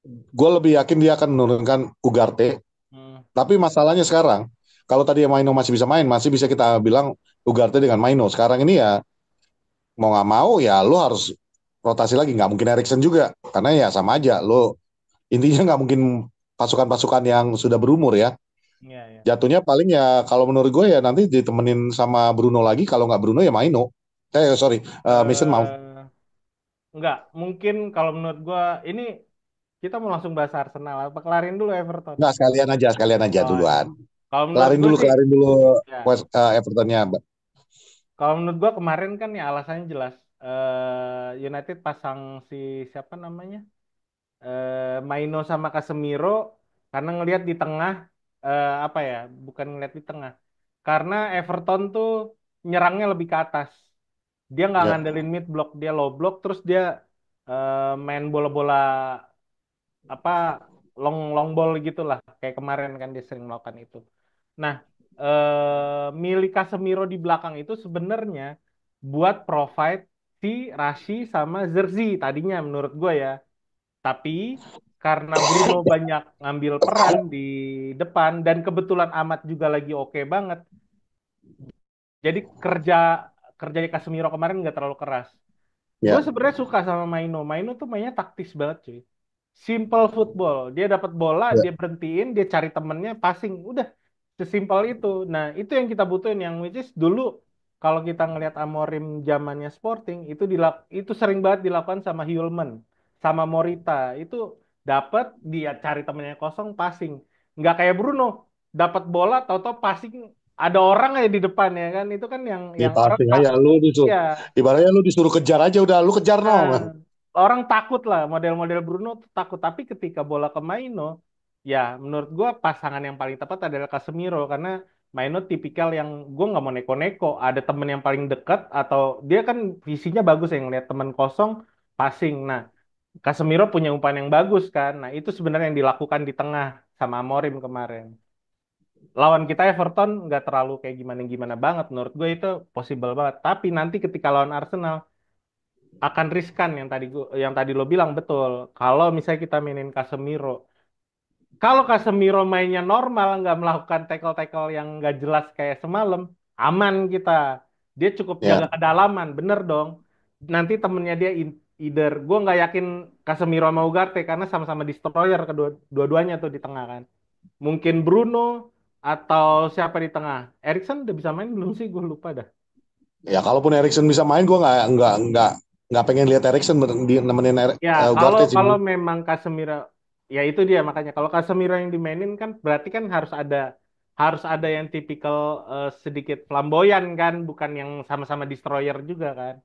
S1: gue lebih yakin dia akan menurunkan Ugarte.
S2: Hmm.
S1: Tapi masalahnya sekarang, kalau tadi Maino masih bisa main, masih bisa kita bilang Ugarte dengan Maino. Sekarang ini ya mau nggak mau ya lo harus rotasi lagi. Nggak mungkin Erikson juga, karena ya sama aja. Lo intinya nggak mungkin pasukan-pasukan yang sudah berumur ya.
S2: Iya, iya.
S1: Jatuhnya paling ya kalau menurut gue ya nanti ditemenin sama Bruno lagi. Kalau nggak Bruno ya Maino. Sorry, Mason Mount.
S2: Eh, enggak, mungkin kalau menurut gua ini kita mau langsung bahas Arsenal. Apa kelarin dulu Everton?
S1: Nggak, sekalian aja
S2: Oh ya.
S1: duluan.
S2: Kalau menurut gue sih,
S1: Kelarin dulu
S2: ya.
S1: Evertonnya.
S2: Kalau menurut gua kemarin kan ya alasannya jelas. United pasang si siapa namanya? Maino sama Casemiro karena ngelihat di tengah apa ya? Bukan ngelihat di tengah. Karena Everton tuh nyerangnya lebih ke atas. Dia nggak
S1: Ya,
S2: ngandelin mid block, dia low block, terus dia main bola-bola apa long ball gitulah kayak kemarin kan dia sering melakukan itu. Nah, milik Casemiro di belakang itu sebenarnya buat provide si Rashi sama Zerzi tadinya menurut gue ya. Tapi karena Bruno banyak ngambil peran di depan dan kebetulan Amat juga lagi oke banget. Jadi kerjanya Casemiro kemarin nggak terlalu keras. Gue
S1: ya.
S2: sebenarnya suka sama Maino. Maino tuh mainnya taktis banget cuy. Simple football. Dia dapat bola,
S1: Ya.
S2: dia berhentiin, dia cari temennya, passing. Udah, sesimpel itu. Nah, itu yang kita butuhin. Yang which is dulu kalau kita ngelihat Amorim zamannya Sporting, itu sering banget dilakukan sama Hyulman, sama Morita. Itu dapat dia cari temennya kosong, passing. Nggak kayak Bruno, dapat bola, tahu-tahu passing ada orang aja di depan ya kan. Itu kan
S1: Di
S2: yang orang
S1: passing aja
S2: takut.
S1: lu disuruh.
S2: Ya,
S1: Ibaratnya lu disuruh kejar aja udah lu kejar
S2: nah,
S1: no.
S2: orang takut lah, model-model Bruno tuh takut. Tapi ketika bola ke Maino, ya menurut gua pasangan yang paling tepat adalah Casemiro karena Maino tipikal yang gua nggak mau neko-neko. Ada temen yang paling dekat atau dia kan visinya bagus ya ngeliat temen kosong passing. Nah, Casemiro punya umpan yang bagus kan. Nah, itu sebenarnya yang dilakukan di tengah sama Amorim kemarin. Lawan kita Everton nggak terlalu kayak gimana-gimana banget. Menurut gue itu possible banget. Tapi nanti ketika lawan Arsenal akan riskan yang tadi lo bilang betul. Kalau misalnya kita mainin Casemiro, kalau Casemiro mainnya normal, nggak melakukan tackle-tackle yang nggak jelas kayak semalam, aman kita. Dia cukup jaga
S1: Ya,
S2: kedalaman, bener dong. Nanti temennya dia either, gue nggak yakin Casemiro sama Ugarte karena sama-sama destroyer kedua-duanya tuh di tengah kan. Mungkin Bruno atau siapa di tengah? Erikson udah bisa main belum sih? Gue lupa dah.
S1: ya kalaupun Erikson bisa main, gue nggak pengen lihat Erikson nemenin
S2: Ya, kalau
S1: Ugarte sih.
S2: kalau memang Casemiro, ya itu dia makanya. Kalau Casemiro yang dimainin kan berarti kan harus ada yang tipikal sedikit flamboyan kan, bukan yang sama-sama destroyer juga kan.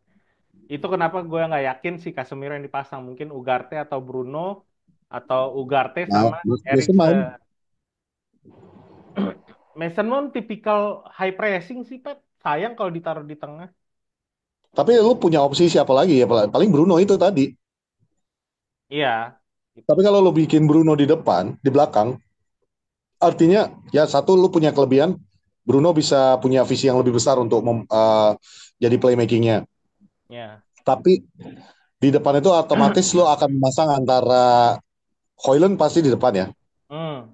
S2: Itu kenapa gue nggak yakin si Casemiro yang dipasang. Mungkin Ugarte atau Bruno atau Ugarte
S1: Nah,
S2: sama
S1: Mason main.
S2: Eriksen. Mason Mount tipikal high pressing sih, Pep. Sayang kalau ditaruh di tengah.
S1: Tapi lu punya opsi siapa lagi ya? Paling Bruno itu tadi.
S2: Iya,
S1: Tapi kalau lu bikin Bruno di depan, di belakang, artinya ya satu lu punya kelebihan, Bruno bisa punya visi yang lebih besar untuk jadi playmakingnya.
S2: ya.
S1: Tapi di depan itu otomatis lu akan memasang antara Højlund pasti di depan ya.
S2: Hmm.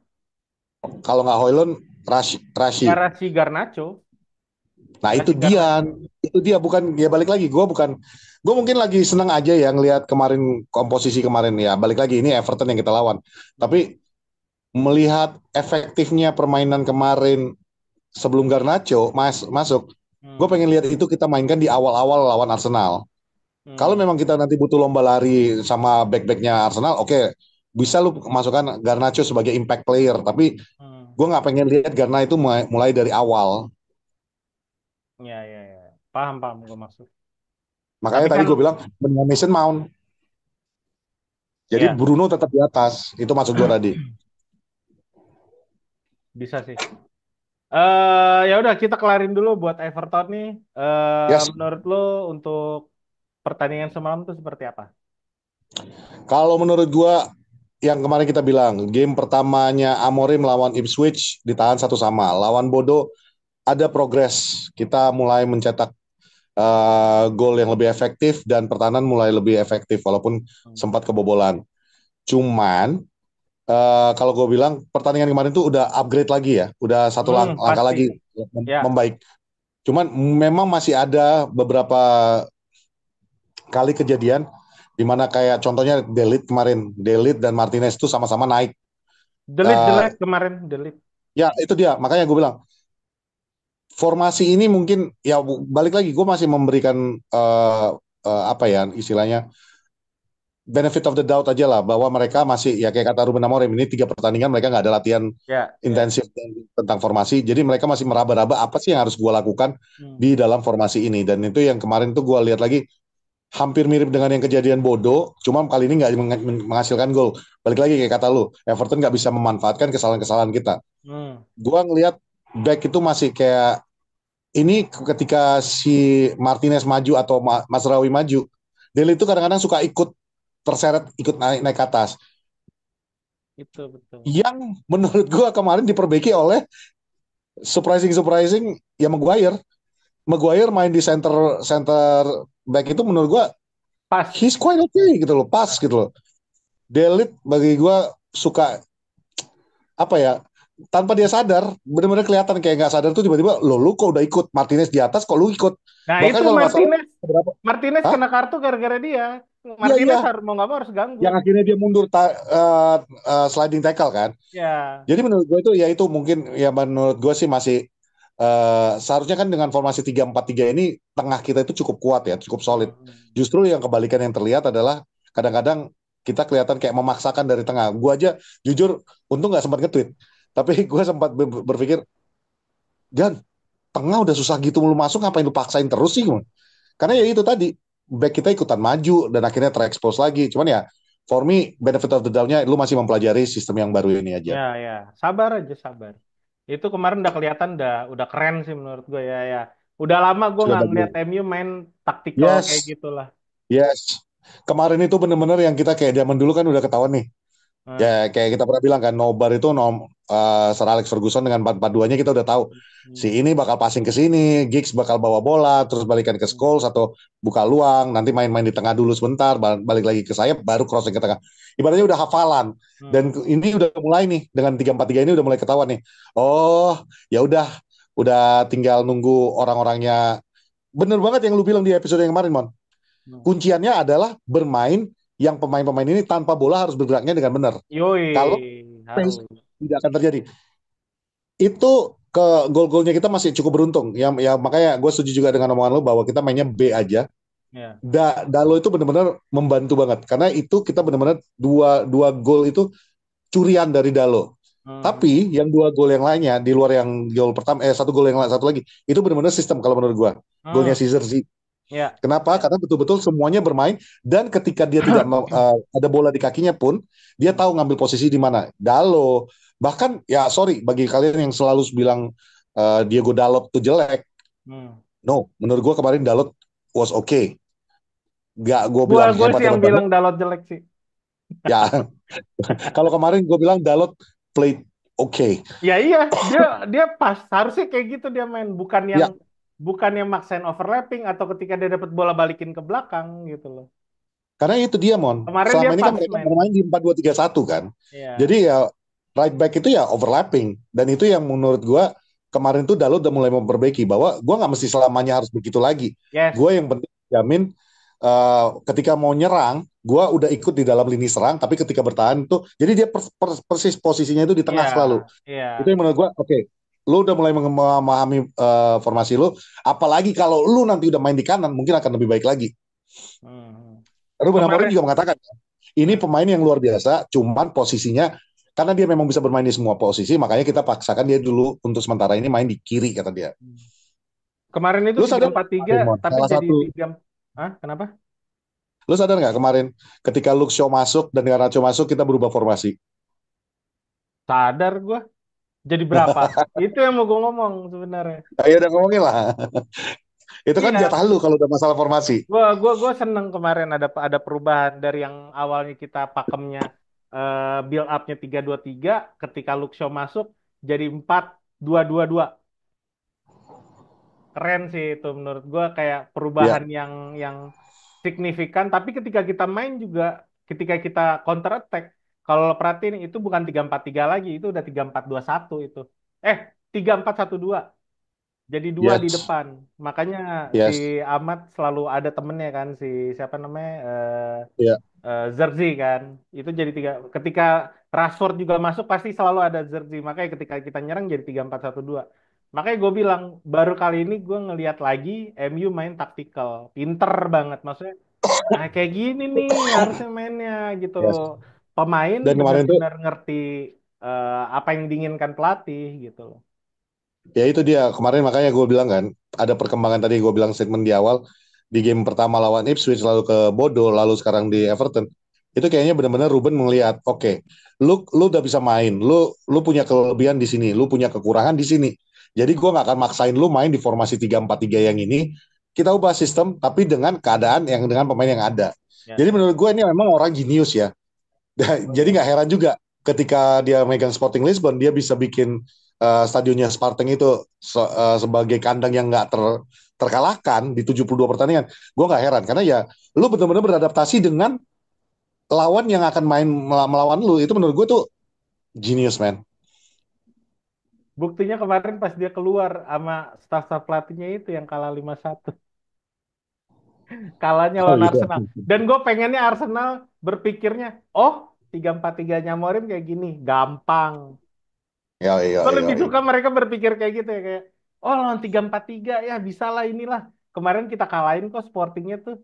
S1: Kalau nggak Højlund, Rashi.
S2: Garasi Garnacho.
S1: Nah
S2: Garasi Garnacho.
S1: itu dia bukan ya balik lagi. Gue mungkin lagi seneng aja ya ngelihat kemarin komposisi kemarin ya. Balik lagi ini Everton yang kita lawan.
S2: Hmm.
S1: Tapi melihat efektifnya permainan kemarin sebelum Garnacho masuk, gue
S2: Hmm.
S1: pengen lihat itu kita mainkan di awal-awal lawan Arsenal. Kalau
S2: Hmm.
S1: memang kita nanti butuh lomba lari sama back-backnya Arsenal, oke, bisa lu masukkan Garnacho sebagai impact player. Tapi
S2: Hmm.
S1: gue nggak pengen lihat Garna itu mulai dari awal.
S2: Ya, ya, ya. Paham, paham gue maksud.
S1: Makanya
S2: Tapi
S1: tadi
S2: kan,
S1: gue bilang mendingan Mason Mount. Jadi
S2: ya,
S1: Bruno tetap di atas. Itu maksud gue tadi.
S2: bisa sih. Ya udah kita kelarin dulu buat Everton nih.
S1: Yes.
S2: Menurut lo untuk pertandingan semalam itu seperti apa?
S1: Kalau menurut gue yang kemarin kita bilang, game pertamanya Amorim lawan Ipswich ditahan 1-1. Lawan Bodo ada progres. Kita mulai mencetak gol yang lebih efektif dan pertahanan mulai lebih efektif walaupun
S2: Hmm.
S1: sempat kebobolan. Cuman kalau gue bilang pertandingan kemarin tuh udah upgrade lagi ya, udah satu langkah
S2: Pasti.
S1: lagi
S2: Ya,
S1: membaik. Cuman memang masih ada beberapa kali kejadian di mana kayak contohnya Delit kemarin, Delit dan Martinez itu sama-sama naik.
S2: Delete
S1: Eh,
S2: jelek kemarin, delete.
S1: ya itu dia, makanya gue bilang formasi ini mungkin ya balik lagi gue masih memberikan apa ya istilahnya benefit of the doubt aja lah bahwa mereka masih ya kayak kata Ruben Amorim ini 3 pertandingan mereka nggak ada latihan
S2: Ya, ya.
S1: intensif tentang formasi jadi mereka masih meraba-raba apa sih yang harus gue lakukan
S2: Hmm.
S1: di dalam formasi ini dan itu yang kemarin tuh gue lihat lagi hampir mirip dengan yang kejadian Bodo cuma kali ini nggak menghasilkan gol balik lagi kayak kata lu Everton nggak bisa memanfaatkan kesalahan-kesalahan kita
S2: Hmm.
S1: gue ngelihat back itu masih kayak ini ketika si Martinez maju atau Masraoui maju Dele itu kadang-kadang suka ikut terseret ikut naik ke atas
S2: Itu betul.
S1: yang menurut gua kemarin diperbaiki oleh surprising ya Maguire. Maguire main di center center back itu menurut gua
S2: Pas.
S1: he's quite okay gitu loh, pas gitu loh. Delete bagi gua suka apa ya tanpa dia sadar benar-benar kelihatan kayak nggak sadar tuh tiba-tiba lo lu kok udah ikut Martinez di atas kok lu ikut
S2: Nah,
S1: bahkan
S2: itu
S1: kalau nggak salah
S2: Martinez.
S1: berapa
S2: Martinez
S1: hah
S2: kena kartu gara-gara dia.
S1: iya iya
S2: Martinez harus mau nggak mau harus ganggu.
S1: yang akhirnya dia mundur sliding tackle kan.
S2: Ya.
S1: Jadi menurut gue itu ya itu mungkin ya menurut gue sih masih seharusnya kan dengan formasi 3-4-3 ini tengah kita itu cukup kuat ya, cukup solid.
S2: Hmm.
S1: Justru yang kebalikan yang terlihat adalah kadang-kadang kita kelihatan kayak memaksakan dari tengah. Gue aja jujur untung nggak sempat nge-tweet, tapi gue sempat berpikir, Jan, tengah udah susah gitu lu masuk, ngapain lu paksain terus sih? Karena ya itu tadi, back kita ikutan maju dan akhirnya terekspos lagi. Cuman ya, for me, benefit of the doubt-nya lu masih mempelajari sistem yang baru ini aja.
S2: Ya, ya. Sabar aja, sabar. Itu kemarin udah kelihatan udah keren sih menurut gue ya, ya. Udah lama gue
S1: Sudah
S2: nggak ngeliat
S1: bagus.
S2: MU main taktikal kayak
S1: Yes,
S2: gitulah.
S1: yes. Kemarin itu bener-bener yang kita kayak zaman dulu kan udah ketahuan nih.
S2: Nah.
S1: Ya kayak kita pernah bilang kan, nobar itu Sir Alex Ferguson dengan 4-4-2-nya kita udah tahu. Si
S2: Hmm.
S1: ini bakal passing ke sini, Giggs bakal bawa bola, terus balikan ke
S2: Hmm.
S1: Scholes atau buka luang, nanti main-main di tengah dulu sebentar, balik lagi ke sayap, baru crossing ke tengah. Ibaratnya udah hafalan. Dan
S2: Hmm.
S1: ini udah mulai nih, dengan 3-4-3 ini udah mulai ketahuan nih. Oh, ya udah tinggal nunggu orang-orangnya. Bener banget yang lu bilang di episode yang kemarin, Mon.
S2: Hmm.
S1: Kunciannya adalah bermain yang pemain-pemain ini tanpa bola harus bergeraknya dengan benar.
S2: Yoi,
S1: Kalau pace
S2: harus.
S1: tidak akan terjadi. Itu ke gol-golnya kita masih cukup beruntung. Ya makanya gue setuju juga dengan omongan lo bahwa kita mainnya B aja.
S2: Ya.
S1: Dalo itu benar-benar membantu banget karena itu kita benar-benar dua gol itu curian dari Dalo.
S2: Hmm.
S1: Tapi yang 2 gol yang lainnya di luar yang gol pertama satu gol yang satu lagi itu benar-benar sistem kalau menurut gue. Golnya
S2: Hmm.
S1: Caesar sih.
S2: Ya.
S1: Kenapa? Karena betul-betul semuanya bermain dan ketika dia tidak ada bola di kakinya pun dia tahu ngambil posisi di mana. Dalo bahkan ya sorry bagi kalian yang selalu bilang Diego Dalot tuh jelek.
S2: Hmm.
S1: No, menurut gue kemarin Dalot was okay. Gak gue
S2: Gua
S1: bilang
S2: gue sih yang
S1: hebat-hebat banget.
S2: bilang Dalot jelek sih.
S1: Ya, kalau kemarin gue bilang Dalot played okay.
S2: Ya iya, dia dia pas harusnya kayak gitu dia main,
S1: Ya,
S2: bukan yang maksain overlapping atau ketika dia dapat bola balikin ke belakang gitu loh.
S1: karena itu dia Mon.
S2: Kemarin
S1: Selama
S2: dia
S1: ini kan
S2: pas
S1: mereka
S2: main.
S1: bermain di 4-2-3-1 kan.
S2: Iya.
S1: Jadi ya right back itu ya overlapping dan itu yang menurut gue kemarin tuh Dalot udah mulai memperbaiki bahwa gue nggak mesti selamanya harus begitu lagi.
S2: Yes.
S1: Gue yang penting jamin ketika mau nyerang, gue udah ikut di dalam lini serang, tapi ketika bertahan itu, jadi dia persis posisinya itu di
S2: Iya,
S1: tengah selalu.
S2: iya.
S1: Itu yang menurut gue, oke, lu udah mulai memahami formasi lu, apalagi kalau lu nanti udah main di kanan, mungkin akan lebih baik lagi.
S2: Hmm.
S1: Ruben Amorim
S2: Kemarin
S1: juga mengatakan, ini
S2: hmm.
S1: pemain yang luar biasa, cuman posisinya karena dia memang bisa bermain di semua posisi, makanya kita paksakan dia dulu untuk sementara ini main di kiri kata dia.
S2: Kemarin itu
S1: Lu
S2: tiga
S1: sadar
S2: empat tiga,
S1: kemarin, Mon?
S2: tapi
S1: Salah
S2: jadi
S1: satu,
S2: tiga. Hah? Kenapa?
S1: lu sadar nggak kemarin ketika Luke Shaw masuk dan Garnacho masuk kita berubah formasi.
S2: Sadar gua. Jadi berapa? Itu yang mau gue ngomong sebenarnya.
S1: Ayo udah ngomongin lah. Itu kan
S2: Iya,
S1: jatah lu kalau udah masalah formasi.
S2: gua seneng kemarin ada perubahan dari yang awalnya kita pakemnya build up-nya 3-2-3, ketika Luke Shaw masuk jadi 4-2-2-2. Keren sih itu menurut gua, kayak
S1: Ya,
S2: perubahan yang signifikan, tapi ketika kita main juga, ketika kita counter attack kalau lo perhatiin itu bukan 3-4-3 lagi, itu udah 3-4-2-1 itu. 3-4-1-2. Jadi dua di
S1: Yes,
S2: depan. Makanya si
S1: yes,
S2: Ahmad selalu ada temennya kan, si siapa namanya,
S1: ya.
S2: Zerzi kan. Itu jadi tiga. Ketika Rashford juga masuk pasti selalu ada Zerzi. Makanya ketika kita nyerang jadi 3-4-1-2. Makanya gue bilang baru kali ini gue ngelihat lagi MU main taktikal, pinter banget. Maksudnya, kayak gini nih harusnya mainnya gitu.
S1: Yes.
S2: Pemain
S1: Dan kemarin tuh
S2: benar-benar ngerti apa yang diinginkan pelatih gitu loh.
S1: ya itu dia kemarin makanya gue bilang kan ada perkembangan tadi gue bilang statement di awal di game pertama lawan Ipswich lalu ke Bodo lalu sekarang di Everton itu kayaknya benar-benar Ruben melihat oke, lu udah bisa main lu punya kelebihan di sini lu punya kekurangan di sini jadi gue nggak akan maksain lu main di formasi 3-4-3 yang ini kita ubah sistem tapi dengan keadaan yang dengan pemain yang ada
S2: Ya.
S1: jadi menurut gue ini memang orang jenius ya. Jadi nggak heran juga ketika dia megang Sporting Lisbon dia bisa bikin stadionnya Spartan itu sebagai kandang yang nggak terkalahkan di 72 pertandingan. Gue nggak heran karena ya lu benar-benar beradaptasi dengan lawan yang akan main melawan lu itu menurut gue tuh genius man.
S2: Buktinya kemarin pas dia keluar sama staf-staf pelatihnya itu yang kalah 5-1. Kalahnya
S1: Oh
S2: lawan
S1: iya.
S2: Arsenal. Dan gue pengennya Arsenal berpikirnya, oh 3-4-3-nya Morim kayak gini, gampang.
S1: Ya, iya,
S2: Gue
S1: iya,
S2: lebih
S1: iya.
S2: suka mereka berpikir kayak gitu ya, kayak, oh lawan 3-4-3 ya bisa lah inilah. Kemarin kita kalahin kok Sportingnya tuh.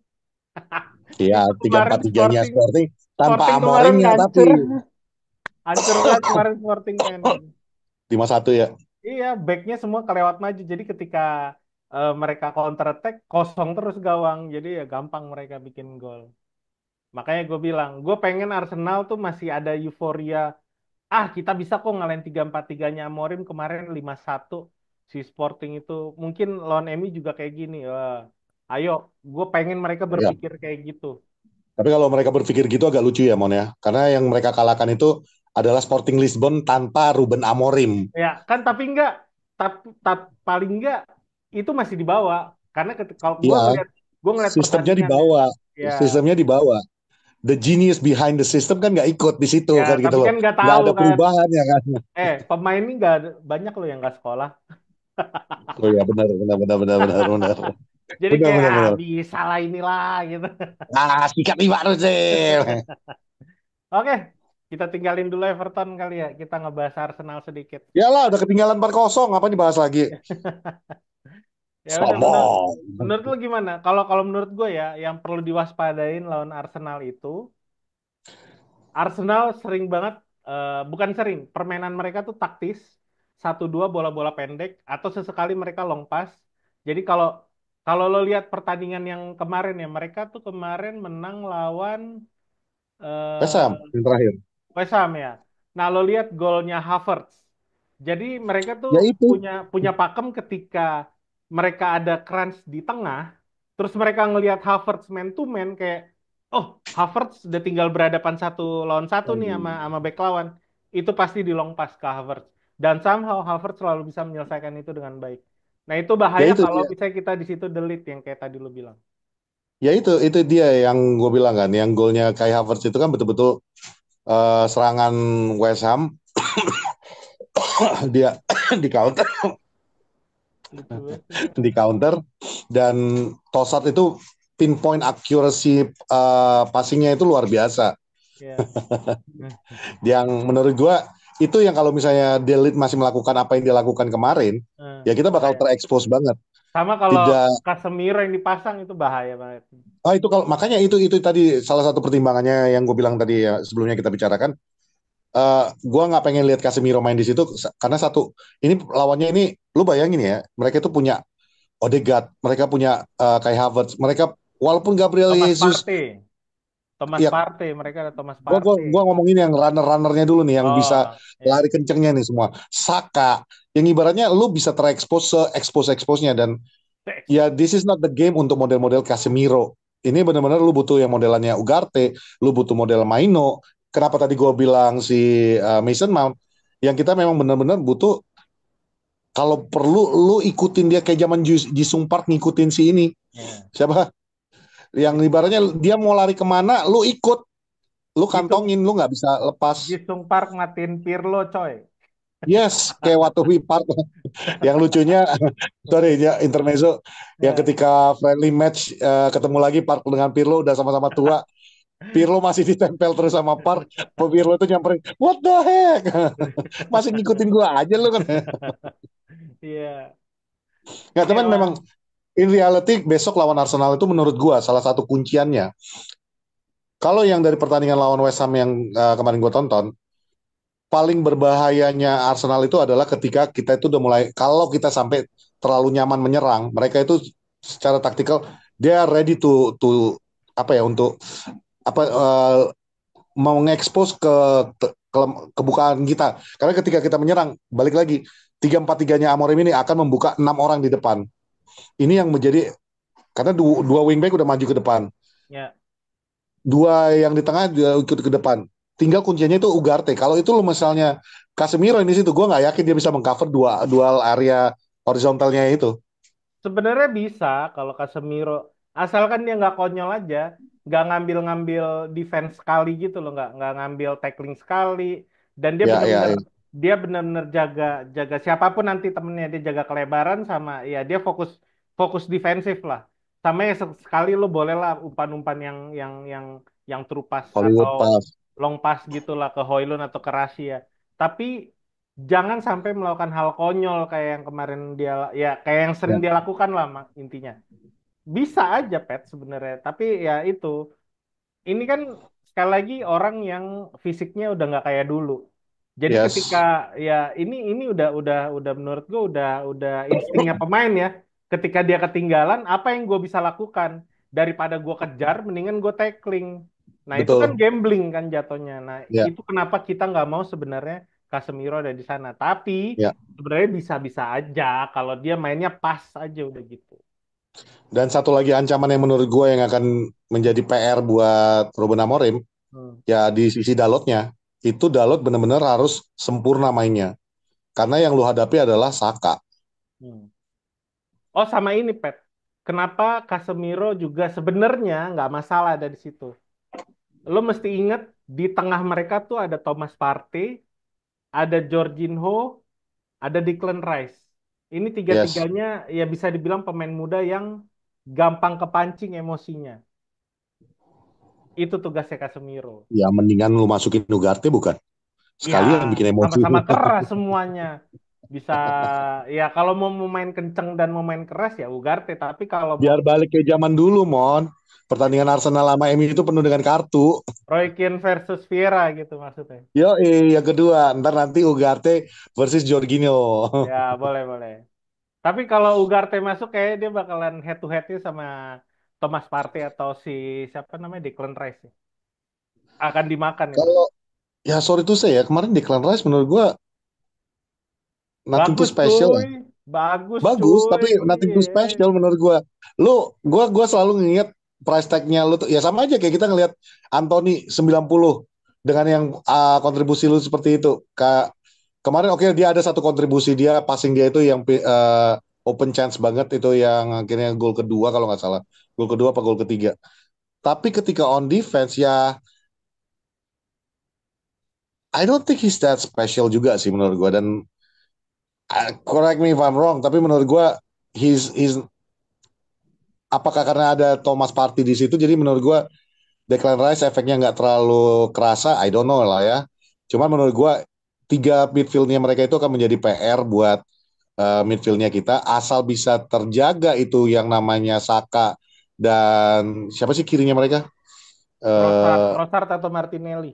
S1: Iya,
S2: Itu
S1: tiga
S2: kemarin
S1: empat tiganya
S2: Sporting,
S1: Sporting tanpa
S2: Sporting kemarin
S1: Amorimnya tapi
S2: hancur. Hancur banget kemarin Sporting men.
S1: 5-1 ya.
S2: Iya, backnya semua kelewat maju. Jadi ketika mereka counter attack, kosong terus gawang. Jadi ya gampang mereka bikin gol. Makanya gue bilang, gue pengen Arsenal tuh masih ada euforia. Ah, kita bisa kok ngalahin 3-4-3-nya Amorim kemarin 5-1 si Sporting itu. Mungkin lawan MU juga kayak gini. Wah, ayo, gue pengen mereka
S1: Ya.
S2: berpikir kayak gitu.
S1: Tapi kalau mereka berpikir gitu agak lucu ya Mon ya. Karena yang mereka kalahkan itu adalah Sporting Lisbon tanpa Ruben Amorim.
S2: Ya, kan tapi enggak, paling enggak itu masih dibawa. Karena kalau
S1: Iya,
S2: gue ngeliat
S1: sistemnya
S2: pertandingan ya.
S1: dibawa.
S2: Ya,
S1: Sistemnya dibawa. The genius behind the system kan nggak ikut di situ
S2: ya,
S1: kan gitu
S2: tapi
S1: loh.
S2: kan nggak
S1: Nggak
S2: tahu
S1: ada
S2: kan.
S1: perubahan ya kan.
S2: Pemain ini nggak banyak loh yang nggak sekolah.
S1: Oh iya benar benar benar benar benar benar.
S2: Jadi
S1: Benar
S2: kayak
S1: benar benar.
S2: bisa lah inilah gitu.
S1: Ah, sikat lima sih.
S2: Oke, kita tinggalin dulu Everton kali ya. Kita ngebahas Arsenal sedikit.
S1: Yalah udah ketinggalan 4-0 apa dibahas lagi?
S2: Ya udah menurut
S1: Sombong.
S2: menurut lu gimana? Kalau kalau menurut gue ya, yang perlu diwaspadain lawan Arsenal itu, Arsenal sering banget, bukan sering, permainan mereka tuh taktis, 1-2 bola-bola pendek, atau sesekali mereka long pass. Jadi kalau kalau lo lihat pertandingan yang kemarin ya, mereka tuh kemarin menang lawan
S1: Pesam
S2: eh,
S1: yang terakhir.
S2: West Ham ya. Nah, lo lihat golnya Havertz. Jadi mereka tuh
S1: Ya itu.
S2: punya punya pakem ketika mereka ada crunch di tengah, terus mereka ngelihat Havertz man to man kayak, oh Havertz udah tinggal berhadapan 1 lawan 1 nih sama back lawan, itu pasti di long pass ke Havertz. Dan somehow Havertz selalu bisa menyelesaikan itu dengan baik. Nah itu
S1: Ya
S2: bahaya
S1: itu
S2: kalau
S1: dia.
S2: misalnya kita di situ delete yang kayak tadi lo bilang.
S1: Ya itu dia yang gue bilang kan, yang golnya Kai Havertz itu kan betul-betul serangan West Ham dia di counter
S2: Lucu banget.
S1: di counter dan Tosat itu pinpoint accuracy passingnya itu luar biasa.
S2: Ya.
S1: Yang menurut gue itu yang kalau misalnya Delete masih melakukan apa yang dia lakukan kemarin, ya kita bakal
S2: Bahaya.
S1: terekspos banget.
S2: Sama kalau
S1: Tidak.
S2: Casemiro yang dipasang itu bahaya banget.
S1: Itu kalau makanya itu tadi salah satu pertimbangannya yang gue bilang tadi ya sebelumnya kita bicarakan. Gue nggak pengen lihat Casemiro main di situ karena satu ini lawannya ini lu bayangin ya mereka itu punya Odegaard, mereka punya Kai Havertz, mereka walaupun Gabriel
S2: Thomas
S1: Jesus
S2: Partey. Thomas
S1: ya
S2: Partey, mereka ada Thomas
S1: gua
S2: Partey.
S1: ngomongin yang runner-runnernya dulu nih yang bisa
S2: Oh, ya.
S1: lari kencengnya nih semua. Saka yang ibaratnya lu bisa terekspos se-expose-exposnya dan ya this is not the game untuk model-model Casemiro. Ini benar-benar lu butuh yang modelannya Ugarte, lu butuh model Maino. Kenapa tadi gue bilang si Mason Mount yang kita memang benar-benar butuh kalau perlu lu ikutin dia kayak zaman Jisung Park ngikutin si ini.
S2: Ya.
S1: Siapa? Yang ibaratnya dia mau lari kemana lu ikut. lu
S2: Gisung
S1: kantongin, lu nggak bisa lepas.
S2: Gisung Park matiin Pirlo coy.
S1: Yes, kayak Watuwi Park. Yang lucunya, sorry ya intermezzo, yang
S2: Ya.
S1: ketika friendly match ketemu lagi Park dengan Pirlo udah sama-sama tua, Pirlo masih ditempel terus sama Park, Pirlo tuh nyamperin, what the heck, masih ngikutin gua aja lu kan.
S2: Iya.
S1: Nggak,
S2: Ini
S1: teman memang
S2: emang
S1: in reality besok lawan Arsenal itu menurut gua salah satu kunciannya. Kalau yang dari pertandingan lawan West Ham yang kemarin gua tonton, paling berbahayanya Arsenal itu adalah ketika kita itu udah mulai, kalau kita sampai terlalu nyaman menyerang, mereka itu secara taktikal dia ready to apa ya, untuk apa mau ngekspos ke kebukaan kita. Karena ketika kita menyerang, balik lagi 3-4-3-nya Amorim ini akan membuka 6 orang di depan. Ini yang menjadi, karena dua wingback udah maju ke depan,
S2: ya
S1: dua yang di tengah juga ikut ke depan. Tinggal kuncinya itu Ugarte. Kalau itu lo misalnya Casemiro ini situ, gue nggak yakin dia bisa mengcover dual area horizontalnya itu.
S2: sebenarnya bisa kalau Casemiro asalkan dia nggak konyol aja, nggak ngambil-ngambil defense sekali gitu loh, nggak ngambil tackling sekali, dan dia
S1: Ya, ya,
S2: bener-bener
S1: ya.
S2: dia bener-bener jaga jaga siapapun nanti temennya, dia jaga kelebaran sama ya dia fokus fokus defensif lah. Sama ya sekali lo boleh lah umpan-umpan yang true pass atau
S1: Hollywood pass.
S2: long pass gitulah ke Højlund atau ke Rasia. Tapi jangan sampai melakukan hal konyol kayak yang kemarin dia ya kayak yang sering
S1: Ya,
S2: dia lakukan lah intinya. Bisa aja Pet sebenarnya, tapi ya itu ini kan sekali lagi orang yang fisiknya udah nggak kayak dulu. Jadi ketika
S1: yes,
S2: ya ini udah menurut gue udah instingnya pemain ya. Ketika dia ketinggalan, apa yang gue bisa lakukan daripada gue kejar, mendingan gue tackling. Nah itu kan
S1: betul.
S2: gambling kan jatuhnya. Nah
S1: Ya,
S2: itu kenapa kita nggak mau sebenarnya Casemiro ada di sana. Tapi
S1: ya.
S2: sebenarnya bisa-bisa aja kalau dia mainnya pas aja udah gitu.
S1: Dan satu lagi ancaman yang menurut gue yang akan menjadi PR buat Ruben Amorim,
S2: Hmm.
S1: ya di sisi Dalotnya, itu Dalot benar-benar harus sempurna mainnya. Karena yang lu hadapi adalah Saka.
S2: Hmm. Oh sama ini Pet, kenapa Casemiro juga sebenarnya nggak masalah ada di situ. Lo mesti inget di tengah mereka tuh ada Thomas Partey, ada Jorginho, ada Declan Rice. Ini
S1: Yes.
S2: tiga-tiganya ya bisa dibilang pemain muda yang gampang kepancing emosinya. Itu tugasnya Casemiro.
S1: Ya mendingan lu masukin Ugarte bukan?
S2: Ya
S1: Sekalian bikin emosi.
S2: sama-sama keras semuanya. Bisa ya kalau mau main kenceng dan mau main keras ya Ugarte. Tapi kalau mau
S1: Biar balik ke zaman dulu, Mon. Pertandingan Arsenal sama MU itu penuh dengan kartu.
S2: Roy Keane versus Vieira gitu maksudnya.
S1: Yo, yang kedua, ntar nanti Ugarte versus Jorginho.
S2: Ya, boleh, boleh. Tapi kalau Ugarte masuk kayak dia bakalan head to headnya sama Thomas Partey atau si siapa namanya Declan Rice ya. Akan dimakan itu.
S1: Kalau ya sorry tuh saya ya, kemarin Declan Rice menurut gua nothing too
S2: Bagus
S1: special
S2: cuy.
S1: lah.
S2: Bagus
S1: Bagus,
S2: cuy.
S1: tapi nothing too
S2: Iya.
S1: special menurut gua. Gua selalu nginget price tag-nya lu tuh ya sama aja kayak kita ngelihat Anthony 90 dengan yang kontribusi lu seperti itu. Kemarin oke dia ada satu kontribusi dia passing dia itu yang open chance banget itu yang akhirnya gol kedua kalau nggak salah. Gol kedua apa gol ketiga. Tapi ketika on defense ya I don't think he's that special juga sih menurut gua, dan correct me if I'm wrong tapi menurut gua he's apakah karena ada Thomas Partey di situ jadi menurut gua Declan Rice efeknya nggak terlalu kerasa, I don't know lah ya. Cuman menurut gua tiga midfieldnya mereka itu akan menjadi PR buat midfieldnya kita asal bisa terjaga itu yang namanya Saka dan siapa sih kirinya mereka.
S2: Trossard,
S1: eh
S2: Trossard atau Martinelli.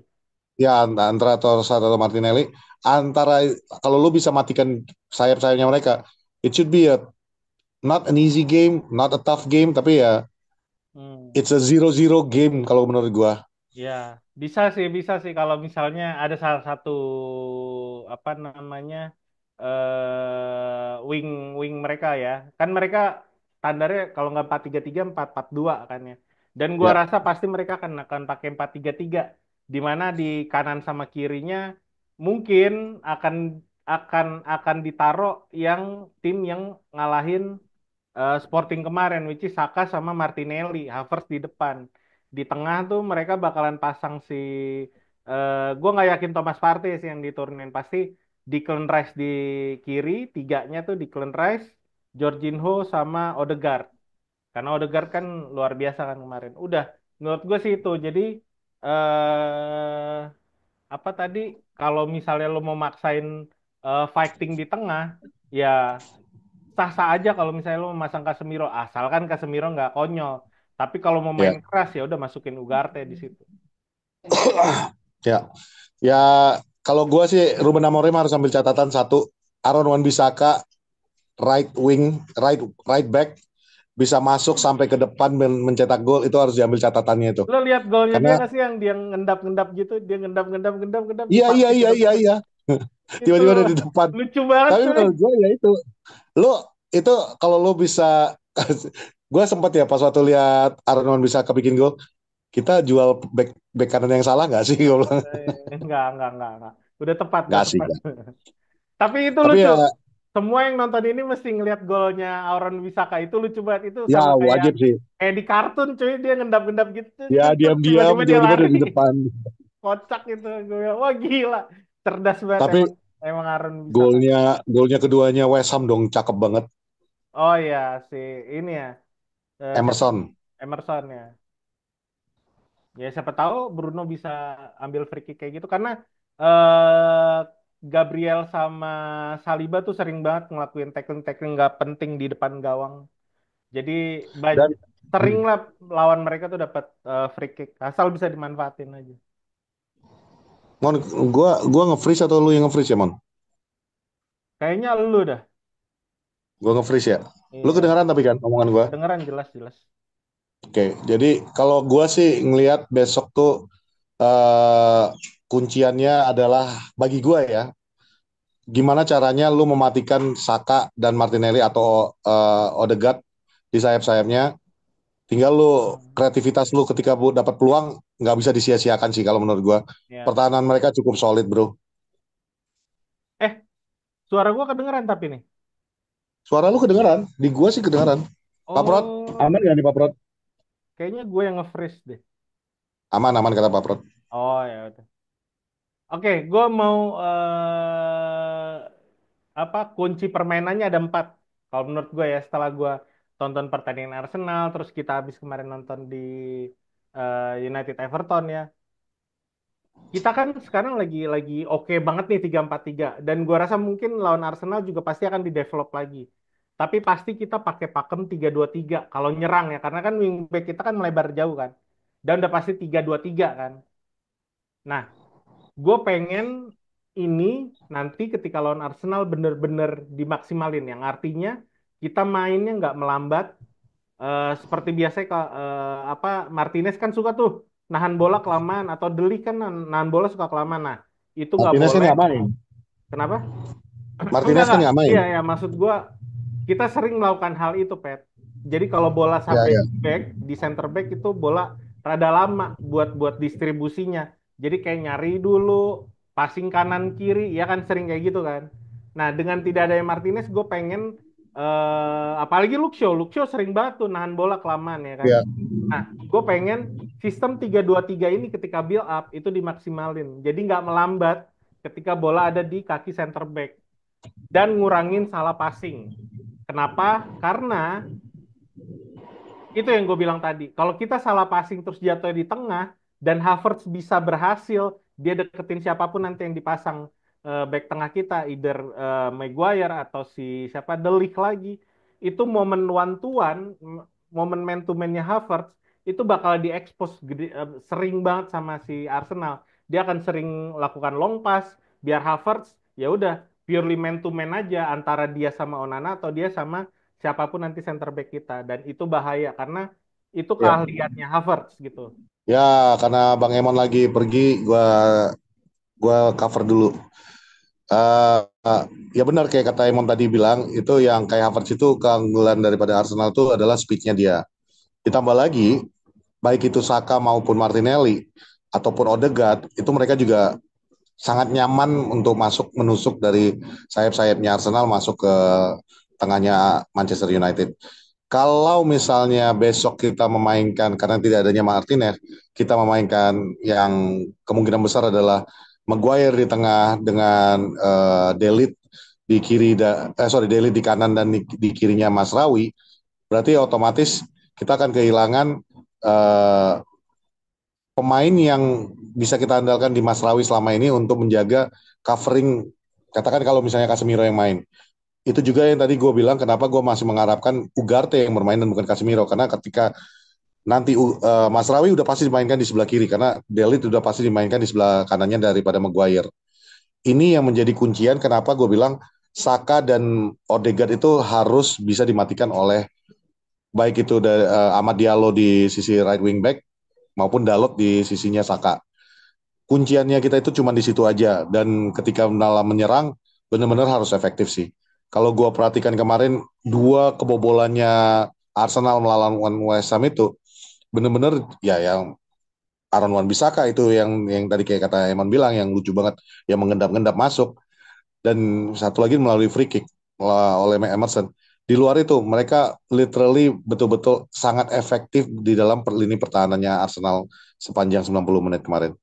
S1: Ya antara Trossard atau Martinelli, antara kalau lu bisa matikan sayap-sayapnya mereka, it should be a not an easy game, not a tough game, tapi ya
S2: Hmm.
S1: it's a 0-0 game kalau menurut gua.
S2: Ya, bisa sih kalau misalnya ada salah satu apa namanya wing wing mereka ya. Kan mereka standarnya kalau nggak 4-3-3 4-4-2 kan ya. Dan gua
S1: Ya,
S2: rasa pasti mereka akan pakai 4-3-3 di mana di kanan sama kirinya mungkin akan akan ditaruh yang tim yang ngalahin Sporting kemarin which is Saka sama Martinelli, Havertz di depan. di tengah tuh mereka bakalan pasang si gue nggak yakin Thomas Partey sih yang diturunin, pasti Declan Rice di kiri, tiganya tuh Declan Rice, Jorginho sama Odegaard. Karena Odegaard kan luar biasa kan kemarin. Udah, menurut gue sih itu. Jadi apa tadi? Kalau misalnya lo mau maksain fighting di tengah, ya sah-sah aja kalau misalnya lo memasang Casemiro, asalkan Casemiro nggak konyol. Tapi kalau mau
S1: Ya,
S2: main keras ya udah masukin Ugarte di situ.
S1: ya, ya. Kalau gue sih Ruben Amorim harus ambil catatan satu, Aaron Wan-Bissaka right wing, right back bisa masuk sampai ke depan mencetak gol itu harus diambil catatannya itu.
S2: Lo lihat golnya dia
S1: Karena
S2: nggak sih yang dia ngendap-ngendap gitu, dia ngendap-ngendap
S1: iya iya
S2: passing ke
S1: iya iya
S2: depan.
S1: iya.
S2: Itu
S1: Tiba-tiba ada di depan.
S2: lucu banget
S1: Tapi
S2: cuy.
S1: menurut gue ya itu, lo itu kalau lo bisa, gue sempat ya pas waktu lihat Arnold bisa kebikin gol, kita jual back kanan yang salah nggak sih? Gue bilang
S2: Enggak. Udah tepat, udah
S1: nggak sih.
S2: tepat. Tapi itu
S1: Tapi
S2: lucu.
S1: ya,
S2: Semua yang nonton ini mesti ngeliat golnya Aaron Wisaka itu lucu banget. Itu
S1: ya
S2: sama kayak
S1: wajib sih.
S2: kayak di kartun cuy, dia ngendap-ngendap gitu,
S1: Ya
S2: terus
S1: diam-diam
S2: tiba-tiba dia
S1: tiba-tiba
S2: lari.
S1: ada di depan.
S2: Kocak itu gue bilang, wah gila. Cerdas banget
S1: Tapi
S2: emang emang Aaron Wisaka.
S1: golnya keduanya West Ham dong cakep banget.
S2: Oh iya, si ini ya. Siapa?
S1: Emerson.
S2: Emerson ya. Ya siapa tahu Bruno bisa ambil free kick kayak gitu karena eh Gabriel sama Saliba tuh sering banget ngelakuin tackling-tackling nggak penting di depan gawang. Jadi
S1: Dan
S2: sering lah lawan mereka tuh dapat free kick asal bisa dimanfaatin aja.
S1: Mon, gua nge-freeze atau lu yang nge-freeze ya, Mon?
S2: Kayaknya lu dah.
S1: Gua nge-freeze ya. Lu
S2: Iya,
S1: kedengeran tapi kan omongan gua.
S2: kedengeran jelas-jelas.
S1: Oke, jadi kalau gua sih ngelihat besok tuh eh kunciannya adalah bagi gua ya, gimana caranya lu mematikan Saka dan Martinelli atau Odegaard di sayap-sayapnya. Tinggal lu
S2: Hmm,
S1: kreativitas lu ketika dapat peluang nggak bisa disia-siakan sih kalau menurut gua.
S2: ya.
S1: Pertahanan mereka cukup solid, bro.
S2: Eh, suara gua kedengeran tapi nih.
S1: Suara lu kedengeran, di gua sih kedengeran. Paprot,
S2: Oh,
S1: aman gak nih Paprot?
S2: kayaknya gue yang nge-freeze deh.
S1: Aman, aman kata Paprot.
S2: Oh ya udah. Oke, gue mau apa kunci permainannya ada 4. Kalau menurut gue ya setelah gue tonton pertandingan Arsenal, terus kita habis kemarin nonton di United Everton ya. Kita kan sekarang lagi oke banget nih 3-4-3 dan gue rasa mungkin lawan Arsenal juga pasti akan di-develop lagi. Tapi pasti kita pakai pakem 3-2-3 kalau nyerang ya karena kan wingback kita kan melebar jauh kan. Dan udah pasti 3-2-3 kan. Nah, gue pengen ini nanti ketika lawan Arsenal bener-bener dimaksimalin, yang artinya kita mainnya nggak melambat. Seperti biasa apa Martinez kan suka tuh nahan bola kelamaan atau Deli kan nahan bola suka kelamaan. Nah, itu nggak
S1: Martinez kan
S2: boleh.
S1: nggak main.
S2: Kenapa?
S1: Martinez kan
S2: Enggak.
S1: nggak main.
S2: Iya ya, maksud gue kita sering melakukan hal itu, Pet. Jadi kalau bola
S1: Ya,
S2: sampai
S1: ya.
S2: di back, di center back itu bola rada lama buat buat distribusinya. Jadi kayak nyari dulu, passing kanan kiri, ya kan sering kayak gitu kan. Nah, dengan tidak ada Martinez, gue pengen apalagi Luke Shaw sering banget tuh nahan bola kelamaan ya kan.
S1: Ya.
S2: Nah, gue pengen sistem 3-2-3 ini ketika build up itu dimaksimalin. Jadi nggak melambat ketika bola ada di kaki center back dan ngurangin salah passing. Kenapa? Karena itu yang gue bilang tadi. Kalau kita salah passing terus jatuh di tengah dan Havertz bisa berhasil, dia deketin siapapun nanti yang dipasang back tengah kita, either Maguire atau si siapa De Ligt lagi, itu momen one to one, momen man to man-nya Havertz itu bakal diekspos sering banget sama si Arsenal. Dia akan sering lakukan long pass biar Havertz ya udah purely man to man aja antara dia sama Onana atau dia sama siapapun nanti center back kita dan itu bahaya karena itu
S1: Ya.
S2: keahliannya Havertz gitu.
S1: Ya, karena Bang Emon lagi pergi, gua cover dulu. Eh, eh, ya benar kayak kata Emon tadi bilang, itu yang kayak Havertz itu keunggulan daripada Arsenal itu adalah speednya dia. Ditambah lagi, baik itu Saka maupun Martinelli ataupun Odegaard, itu mereka juga sangat nyaman untuk masuk menusuk dari sayap-sayapnya Arsenal masuk ke tengahnya Manchester United. Kalau misalnya besok kita memainkan karena tidak adanya Martinez, kita memainkan yang kemungkinan besar adalah Maguire di tengah dengan De Ligt di kiri De Ligt di kanan dan di kirinya Masraoui, berarti otomatis kita akan kehilangan eh, pemain yang bisa kita andalkan di Masraoui selama ini untuk menjaga covering. Katakan kalau misalnya Casemiro yang main, itu juga yang tadi gue bilang kenapa gue masih mengharapkan Ugarte yang bermain dan bukan Casemiro, karena ketika nanti Masraoui udah pasti dimainkan di sebelah kiri karena Delit udah pasti dimainkan di sebelah kanannya daripada Maguire. Ini yang menjadi kuncian kenapa gue bilang Saka dan Odegaard itu harus bisa dimatikan oleh baik itu Amad Diallo di sisi right wing back maupun Dalot di sisinya Saka. Kunciannya kita itu cuma di situ aja, dan ketika dalam menyerang benar-benar harus efektif sih. Kalau gue perhatikan kemarin dua kebobolannya Arsenal melawan West Ham itu benar-benar ya yang Aaron Wan-Bissaka itu yang tadi kayak kata Eman bilang yang lucu banget, yang mengendap-endap masuk, dan satu lagi melalui free kick oleh Emerson. Di luar itu mereka literally betul-betul sangat efektif di dalam lini pertahanannya Arsenal sepanjang 90 menit kemarin.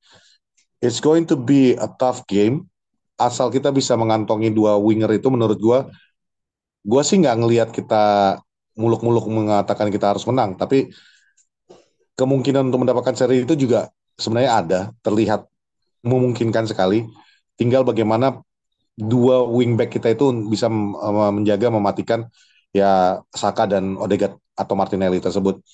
S1: It's going to be a tough game. Asal kita bisa mengantongi dua winger itu, menurut gue sih nggak ngelihat kita muluk-muluk mengatakan kita harus menang, tapi kemungkinan untuk mendapatkan seri itu juga sebenarnya ada, terlihat memungkinkan sekali. Tinggal bagaimana dua wingback kita itu bisa menjaga mematikan ya Saka dan Odegaard atau Martinelli tersebut.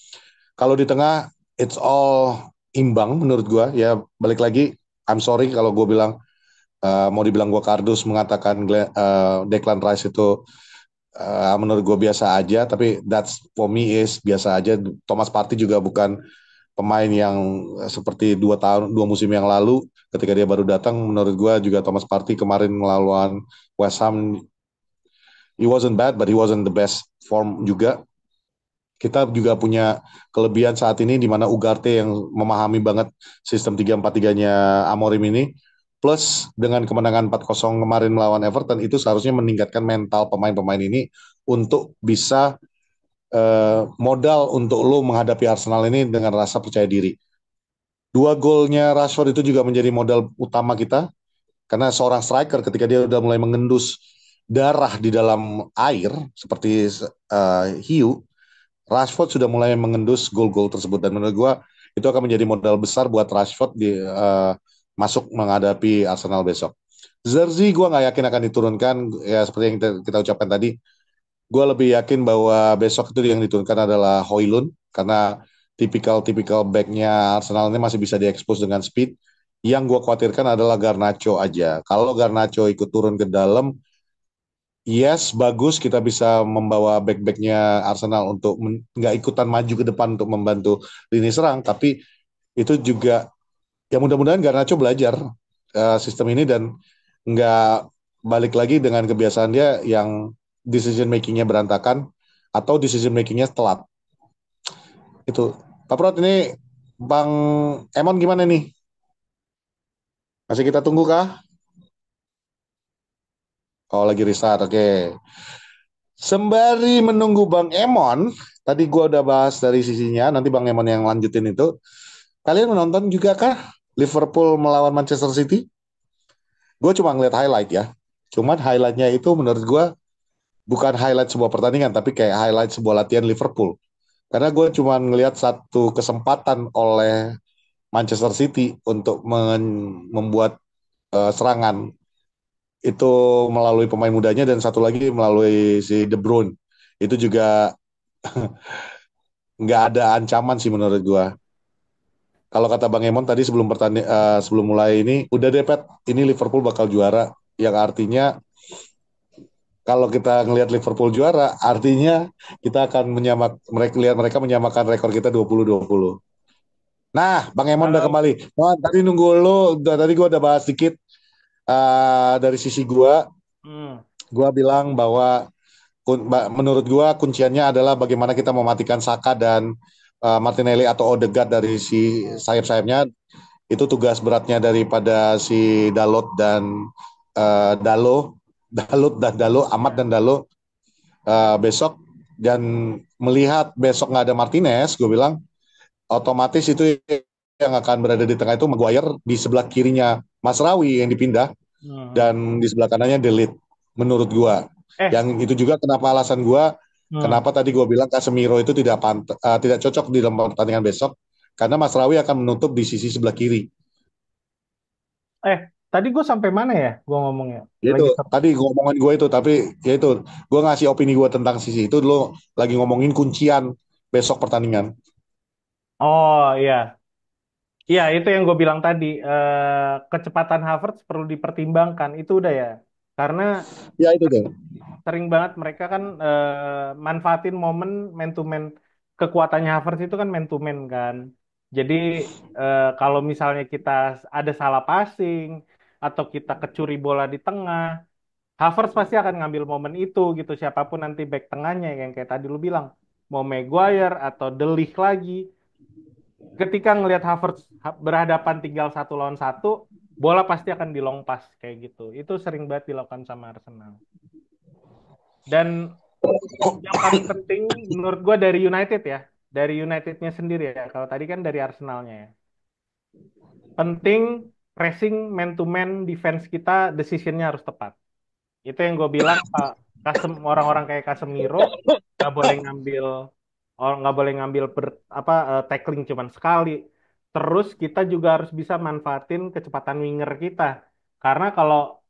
S1: Kalau di tengah it's all imbang menurut gue. Ya balik lagi, I'm sorry kalau gue bilang mau dibilang gue kardus mengatakan Declan Rice itu menurut gue biasa aja, tapi that's for me is biasa aja. Thomas Partey juga bukan pemain yang seperti 2 musim yang lalu ketika dia baru datang. Menurut gue juga Thomas Partey kemarin melawan West Ham, he wasn't bad but he wasn't the best form juga. Kita juga punya kelebihan saat ini di mana Ugarte yang memahami banget sistem 3-4-3-nya Amorim ini, plus dengan kemenangan 4-0 kemarin melawan Everton, itu seharusnya meningkatkan mental pemain-pemain ini untuk bisa modal untuk lo menghadapi Arsenal ini dengan rasa percaya diri. Dua golnya Rashford itu juga menjadi modal utama kita, karena seorang striker ketika dia udah mulai mengendus darah di dalam air seperti hiu, Rashford sudah mulai mengendus gol-gol tersebut, dan menurut gue itu akan menjadi modal besar buat Rashford di masuk menghadapi Arsenal besok. Zerzi gue nggak yakin akan diturunkan, ya seperti yang kita ucapkan tadi. Gue lebih yakin bahwa besok itu yang diturunkan adalah Højlund, karena tipikal backnya Arsenal ini masih bisa diekspos dengan speed. Yang gue khawatirkan adalah Garnacho aja. Kalau Garnacho ikut turun ke dalam, yes, bagus kita bisa membawa back-backnya Arsenal untuk nggak ikutan maju ke depan untuk membantu lini serang, tapi itu juga ya mudah-mudahan Garnacho belajar sistem ini dan nggak balik lagi dengan kebiasaan dia yang decision makingnya berantakan atau decision makingnya telat. Itu Pak Prot, ini Bang Emon gimana nih? Masih kita tunggu kah? Oh, lagi restart, oke. Sembari menunggu Bang Emon, tadi gua udah bahas dari sisinya, nanti Bang Emon yang lanjutin itu. Kalian menonton juga kah Liverpool melawan Manchester City? Gue cuma ngeliat highlight ya. Cuman highlightnya itu menurut gue bukan highlight sebuah pertandingan, tapi kayak highlight sebuah latihan Liverpool. Karena gue cuma ngelihat satu kesempatan oleh Manchester City untuk membuat serangan itu melalui pemain mudanya, dan satu lagi melalui si De Bruyne. Itu juga nggak ada ancaman sih menurut gue. Kalau kata Bang Emon tadi sebelum mulai ini, udah deh Pet, ini Liverpool bakal juara. Yang artinya kalau kita ngelihat Liverpool juara, artinya kita akan lihat mereka menyamakan rekor kita 20-20. Nah, Bang Emon udah
S2: Halo.
S1: kembali. Nah, tadi nunggu lu, tadi gua udah bahas sedikit dari sisi gua.
S2: Hmm.
S1: Gua bilang bahwa menurut gua kunciannya adalah bagaimana kita mematikan Saka dan Martinelli atau Odegaard dari si sayap-sayapnya. Itu tugas beratnya daripada si Dalot dan Dalo, Ahmad
S2: Ya.
S1: dan Dalo besok. dan melihat besok nggak ada Martinez, gue bilang otomatis itu yang akan berada di tengah itu Maguire, di sebelah kirinya Masraoui yang dipindah,
S2: Hmm.
S1: dan di sebelah kanannya Delite menurut gua.
S2: Eh,
S1: Yang itu juga kenapa alasan gua
S2: hmm.
S1: kenapa tadi gua bilang Casemiro itu tidak cocok di dalam pertandingan besok karena Masraoui akan menutup di sisi sebelah kiri.
S2: Eh, tadi gue sampai mana ya? Gue ngomongnya
S1: Ya itu
S2: lagi
S1: tadi ngomongan gue itu, tapi ya itu gue ngasih opini gue tentang sisi itu dulu, lagi ngomongin kuncian besok pertandingan.
S2: Oh iya, iya itu yang gue bilang tadi. Kecepatan Havertz perlu dipertimbangkan. Itu udah ya. Karena
S1: Ya itu tuh.
S2: sering banget mereka kan manfaatin momen man to man, kekuatannya Havertz itu kan man to man kan. Jadi kalau misalnya kita ada salah passing atau kita kecuri bola di tengah, Havertz pasti akan ngambil momen itu gitu, siapapun nanti back tengahnya yang kayak tadi lu bilang, mau Maguire atau De Ligt lagi. Ketika ngelihat Havertz berhadapan tinggal 1 lawan 1, bola pasti akan di long pass kayak gitu. Itu sering banget dilakukan sama Arsenal. Dan yang paling penting menurut gue dari United ya, dari Unitednya sendiri ya. Kalau tadi kan dari Arsenalnya ya. Penting pressing man to man defense kita, decisionnya harus tepat. Itu yang gue bilang, Pak. Orang-orang kayak Casemiro nggak boleh ngambil, orang nggak boleh ngambil tackling cuman sekali. Terus kita juga harus bisa manfaatin kecepatan winger kita. Karena kalau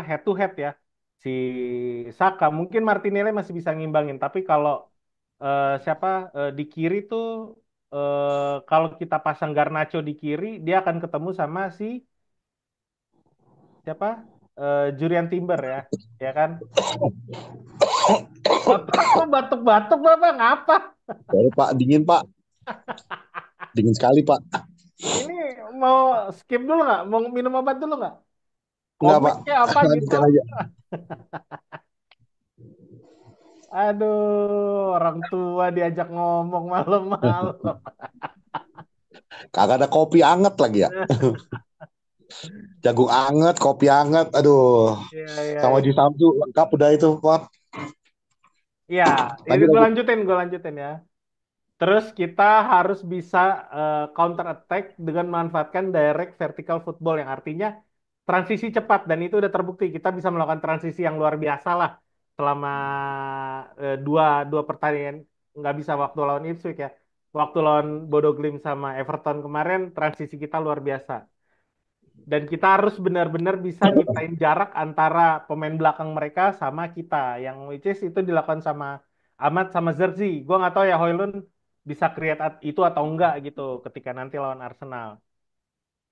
S2: head to head ya, si Saka mungkin Martinelli masih bisa ngimbangin. Tapi kalau siapa di kiri tuh, kalau kita pasang Garnacho di kiri, dia akan ketemu sama si siapa, Jurian Timber ya, ya kan? Kok batuk-batuk Bapak ngapa?
S1: Baru Pak, dingin Pak, dingin sekali Pak.
S2: Ini mau skip dulu nggak? Mau minum obat dulu nggak?
S1: Enggak
S2: Komik
S1: Pak,
S2: kayak apa gitu?
S1: lanjutkan aja.
S2: Aduh, orang tua diajak ngomong malam-malam.
S1: Kagak ada kopi anget lagi ya. Jagung anget, kopi anget, aduh.
S2: Iya, iya,
S1: Sama
S2: iya.
S1: Ji Samsu lengkap udah itu Pak.
S2: Iya, ini
S1: Lanjut lanjut.
S2: gue lanjutin ya. Terus kita harus bisa counter attack dengan memanfaatkan direct vertical football yang artinya transisi cepat, dan itu udah terbukti kita bisa melakukan transisi yang luar biasa lah selama dua dua pertandingan. Nggak bisa waktu lawan Ipswich ya, waktu lawan Bodo Glimt sama Everton kemarin transisi kita luar biasa, dan kita harus benar-benar bisa nyiptain jarak antara pemain belakang mereka sama kita, yang which is itu dilakukan sama Ahmad sama Zerzi. Gue nggak tahu ya Hoylund bisa create itu atau enggak gitu ketika nanti lawan Arsenal.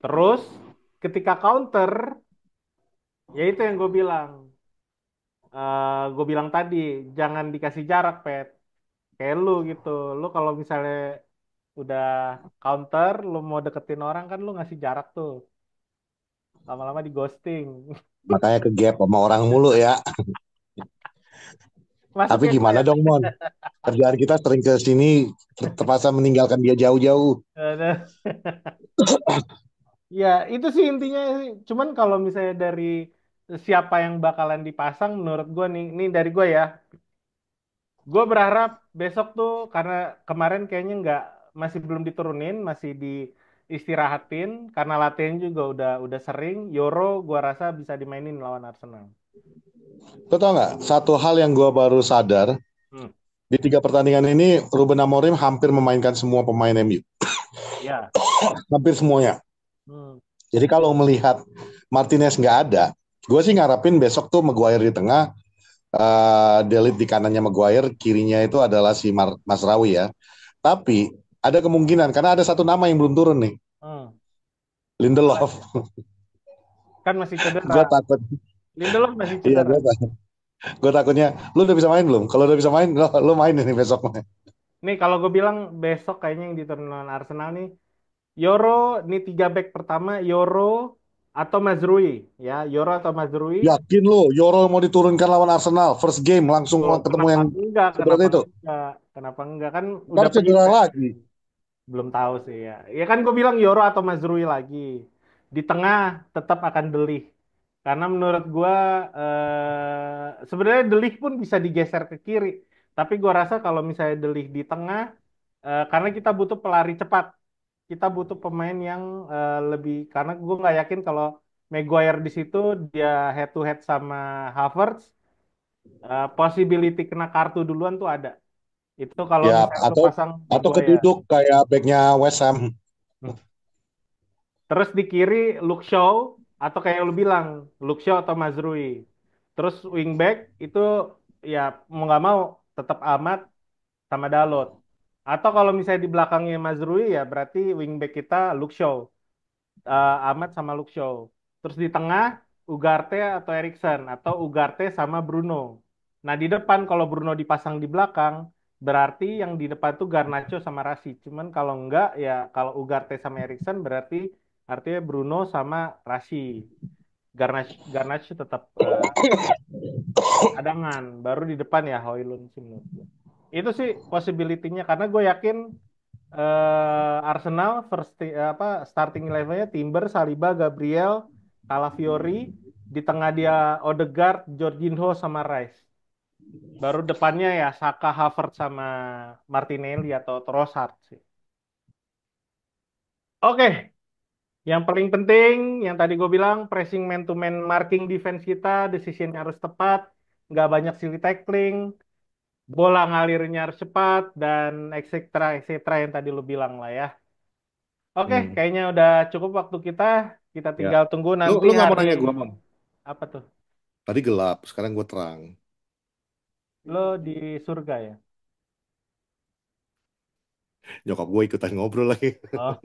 S2: Terus ketika counter, ya itu yang gue bilang tadi, jangan dikasih jarak, Pet. Kayak lu gitu. Lu kalau misalnya udah counter, lu mau deketin orang kan lu ngasih jarak tuh. Lama-lama di ghosting.
S1: Makanya ke gap sama orang mulu ya.
S2: Masuk
S1: Tapi
S2: ya gue
S1: gimana
S2: ya.
S1: dong Mon? Kerjaan kita sering ke sini terpaksa meninggalkan dia jauh-jauh.
S2: Ada. Ya, itu sih intinya sih. Cuman kalau misalnya dari siapa yang bakalan dipasang, menurut gue nih, ini dari gue ya. Gue berharap besok tuh, karena kemarin kayaknya nggak, masih belum diturunin, masih diistirahatin karena latihan juga udah sering. Yoro gue rasa bisa dimainin lawan Arsenal.
S1: Lo tau nggak? Satu hal yang gue baru sadar
S2: Hmm,
S1: di 3 pertandingan ini, Ruben Amorim hampir memainkan semua pemain MU,
S2: ya.
S1: hampir semuanya.
S2: Hmm,
S1: Jadi kalau melihat Martinez nggak ada, gue sih ngarapin besok tuh Maguire di tengah, Delite di kanannya Maguire, kirinya itu adalah si Masraoui ya. Tapi ada kemungkinan karena ada satu nama yang belum turun nih,
S2: hmm. Siapa?
S1: Lindelof.
S2: Kan masih cedera.
S1: Gue takut,
S2: Lindelof masih
S1: iya
S2: cedera.
S1: gue takutnya, lu udah bisa main belum? Kalau udah bisa main, lo main ini besok.
S2: Nih kalau gue bilang besok kayaknya yang diturunin lawan Arsenal nih, Yoro, nih tiga back pertama, Yoro atau Mazrui, ya, Yoro atau Mazrui.
S1: Yakin lo, Yoro mau diturunkan lawan Arsenal, first game langsung
S2: Tuh,
S1: ketemu
S2: kenapa
S1: yang
S2: enggak?
S1: seperti itu.
S2: Kenapa enggak? Kan
S1: Ntar
S2: udah
S1: cedera
S2: prepare.
S1: lagi.
S2: Belum tahu sih ya. Ya kan gue bilang Yoro atau Mazrui lagi. Di tengah tetap akan Delih. Karena menurut gue sebenarnya Delih pun bisa digeser ke kiri. Tapi gue rasa kalau misalnya De Ligt di tengah, karena kita butuh pelari cepat, kita butuh pemain yang lebih, karena gue nggak yakin kalau Maguire di situ dia head to head sama Havertz, possibility kena kartu duluan tuh ada. Itu kalau
S1: Ya,
S2: misalnya lu pasang
S1: atau
S2: Maguire.
S1: keduduk kayak backnya West Ham.
S2: Hmm. Terus di kiri Luke Shaw atau kayak lu bilang Luke Shaw atau Mazrui. Terus wingback itu ya mau nggak mau tetap Ahmad sama Dalot. Atau kalau misalnya di belakangnya Mazrui ya berarti wingback kita Luke Shaw, Ahmad sama Luke Shaw. Terus di tengah Ugarte atau Erikson atau Ugarte sama Bruno. Nah di depan kalau Bruno dipasang di belakang berarti yang di depan tuh Garnacho sama Rasi. Cuman kalau enggak ya kalau Ugarte sama Erikson berarti artinya Bruno sama Rasi. Garnacho tetap cadangan. Baru di depan ya Højlund sih menurut gue. Itu sih possibility-nya karena gue yakin Arsenal apa starting eleven-nya Timber, Saliba, Gabriel, Calafiori, di tengah dia Odegaard, Jorginho sama Rice. Baru depannya ya Saka, Havertz sama Martinelli atau Trossard sih. Oke, yang paling penting yang tadi gue bilang pressing man to man marking defense kita, decision harus tepat, nggak banyak silly tackling, bola ngalirnya harus cepat dan etc yang tadi lu bilang lah ya. Oke,
S1: Hmm.
S2: kayaknya udah cukup waktu kita. Kita
S1: Ya.
S2: tinggal tunggu
S1: Lu
S2: nanti
S1: lu nggak mau
S2: hari
S1: nanya gue, Mon?
S2: apa tuh?
S1: Tadi gelap, sekarang gue terang.
S2: Lo di surga ya?
S1: Nyokap gue ikutan ngobrol lagi.
S2: Oh,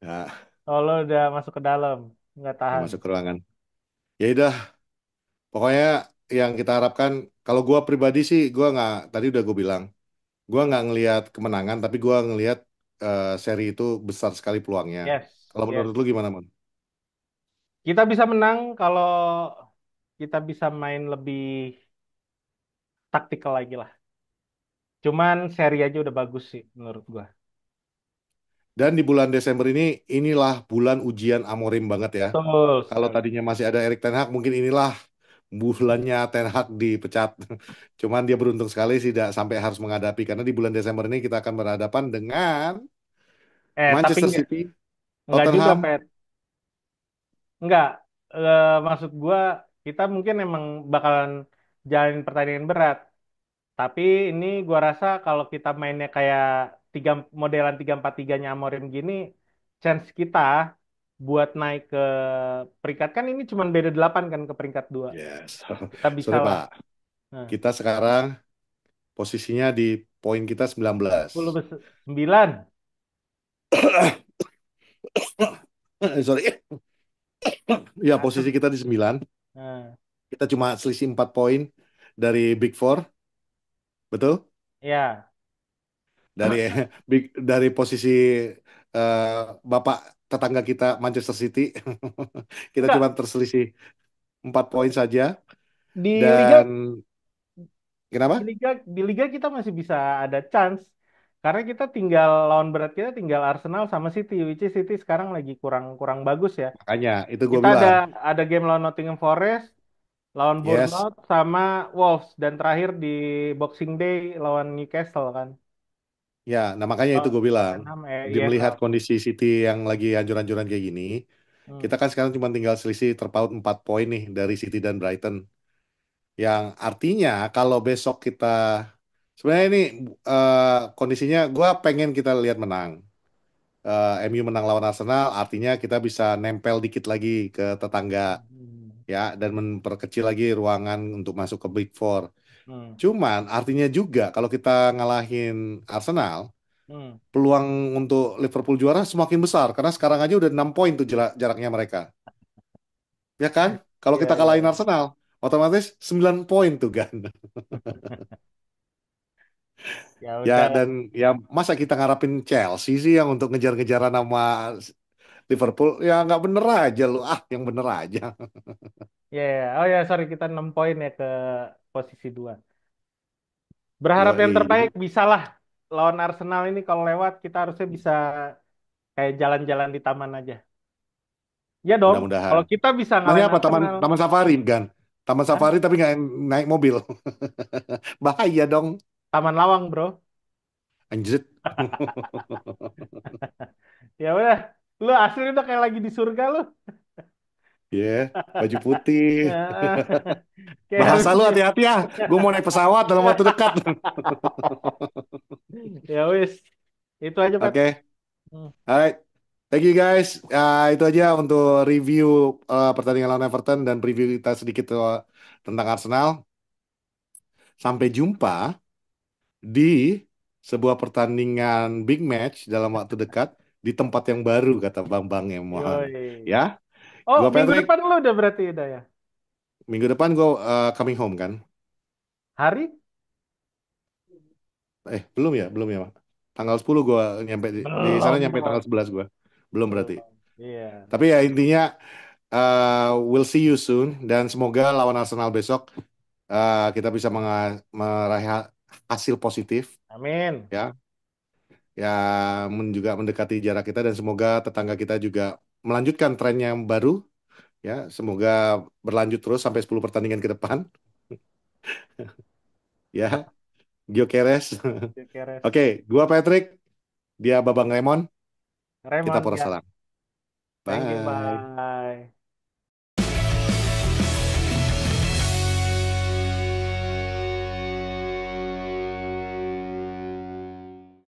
S1: Ya,
S2: oh lo udah masuk ke dalam, nggak
S1: udah
S2: tahan.
S1: masuk ke ruangan. Ya udah, pokoknya yang kita harapkan, kalau gue pribadi sih, gue nggak, tadi udah gue bilang, gue nggak ngelihat kemenangan, tapi gue ngelihat seri itu besar sekali peluangnya.
S2: Yes,
S1: Kalau
S2: yes.
S1: menurut lu gimana, Mon?
S2: Kita bisa menang kalau kita bisa main lebih taktikal lagi lah. Cuman seri aja udah bagus sih menurut gua.
S1: Dan di bulan Desember ini, inilah bulan ujian Amorim banget ya.
S2: Betul
S1: Kalau
S2: sekali.
S1: tadinya masih ada Erik Ten Hag, mungkin inilah bulannya Ten Hag dipecat. Cuman dia beruntung sekali sih tidak sampai harus menghadapi, karena di bulan Desember ini kita akan berhadapan dengan
S2: Tapi
S1: Manchester
S2: nggak
S1: City,
S2: nggak juga,
S1: Tottenham.
S2: Pet. Nggak. Maksud gua kita mungkin emang bakalan jalanin pertandingan berat. Tapi ini gua rasa kalau kita mainnya kayak tiga modelan 3-4-3-nya Amorim gini, chance kita buat naik ke peringkat kan ini cuma beda 8 kan ke peringkat 2.
S1: Yes.
S2: Kita bisa
S1: Sorry
S2: lah.
S1: Pak.
S2: Nah,
S1: Kita sekarang posisinya di poin kita 19.
S2: 9.
S1: Sorry. Ya, posisi
S2: Batuk.
S1: kita di 9.
S2: Nah,
S1: Kita cuma selisih 4 poin dari Big Four. Betul?
S2: ya.
S1: Dari dari posisi eh, Bapak tetangga kita Manchester City. Kita cuma
S2: Enggak,
S1: terselisih 4 poin saja.
S2: di liga
S1: Dan
S2: di
S1: kenapa?
S2: liga di liga kita masih bisa ada chance karena kita tinggal lawan berat kita tinggal Arsenal sama City, which is City sekarang lagi kurang kurang bagus ya.
S1: Makanya itu gue
S2: Kita ada
S1: bilang.
S2: ada game lawan Nottingham Forest, lawan
S1: Yes.
S2: Bournemouth sama Wolves dan terakhir di Boxing Day lawan Newcastle kan.
S1: Ya, nah makanya itu gue bilang.
S2: Tottenham
S1: Di melihat
S2: EFL.
S1: kondisi City yang lagi hancur-hancuran kayak gini,
S2: Hmm.
S1: kita kan sekarang cuma tinggal selisih terpaut 4 poin nih dari City dan Brighton. Yang artinya kalau besok kita sebenarnya ini kondisinya gue pengen kita lihat menang. MU menang lawan Arsenal, artinya kita bisa nempel dikit lagi ke tetangga
S2: Hmm.
S1: ya dan memperkecil lagi ruangan untuk masuk ke Big Four.
S2: Hmm.
S1: Cuman artinya juga kalau kita ngalahin Arsenal,
S2: Hmm.
S1: peluang untuk Liverpool juara semakin besar karena sekarang aja udah 6 poin tuh jaraknya mereka. Ya kan? Kalau
S2: Iya,
S1: kita
S2: iya,
S1: kalahin
S2: iya.
S1: Arsenal, otomatis 9 poin tuh kan.
S2: Ya
S1: Ya
S2: udah.
S1: dan ya masa kita ngarapin Chelsea sih yang untuk ngejar-ngejaran sama Liverpool, ya nggak bener aja lu. Ah, yang bener aja.
S2: Ya, ya. Oh ya, sorry kita 6 poin ya ke posisi 2. Berharap yang
S1: Yoi, jadi
S2: terbaik bisalah lawan Arsenal ini kalau lewat kita harusnya bisa kayak jalan-jalan di taman aja. Ya dong,
S1: mudah-mudahan.
S2: kalau kita bisa
S1: Namanya
S2: ngalahin
S1: apa? Taman
S2: Arsenal,
S1: Taman Safari kan? Taman
S2: Hah?
S1: safari tapi nggak naik mobil. Bahaya dong.
S2: Taman Lawang, bro.
S1: Anjir.
S2: Ya udah, lu asli udah kayak lagi di surga lu.
S1: Ya, baju putih.
S2: Kayak
S1: Bahasa
S2: habis
S1: lu
S2: di.
S1: hati-hati ya. Gue mau naik pesawat dalam waktu dekat.
S2: Ya wis, itu aja, Pat.
S1: Oke,
S2: Hmm.
S1: alright. Thank you guys. Itu aja untuk review pertandingan lawan Everton dan preview kita sedikit tentang Arsenal. Sampai jumpa di sebuah pertandingan big match dalam waktu dekat di tempat yang baru kata Bang Emon.
S2: Yoi.
S1: Ya,
S2: Oh,
S1: gua
S2: minggu
S1: Patrick.
S2: depan lu udah berarti udah ya?
S1: Minggu depan gue coming home kan?
S2: Hari?
S1: Belum ya, Mak. Tanggal 10 gue nyampe di sana
S2: Belum
S1: nyampe tanggal
S2: dong.
S1: 11 gue. Belum berarti.
S2: Belum. Iya.
S1: Tapi ya intinya we'll see you soon dan semoga lawan Arsenal besok kita bisa meraih hasil positif
S2: Amin.
S1: ya. Ya juga mendekati jarak kita dan semoga tetangga kita juga melanjutkan tren yang baru ya. Semoga berlanjut terus sampai 10 pertandingan ke depan ya. Gyökeres.
S2: Oke, Res.
S1: Oke, gua Patrick, dia Babang Raymond. Kita
S2: Raymond,
S1: poros
S2: ya.
S1: salam.
S2: Thank you,
S1: Bye.
S2: bye.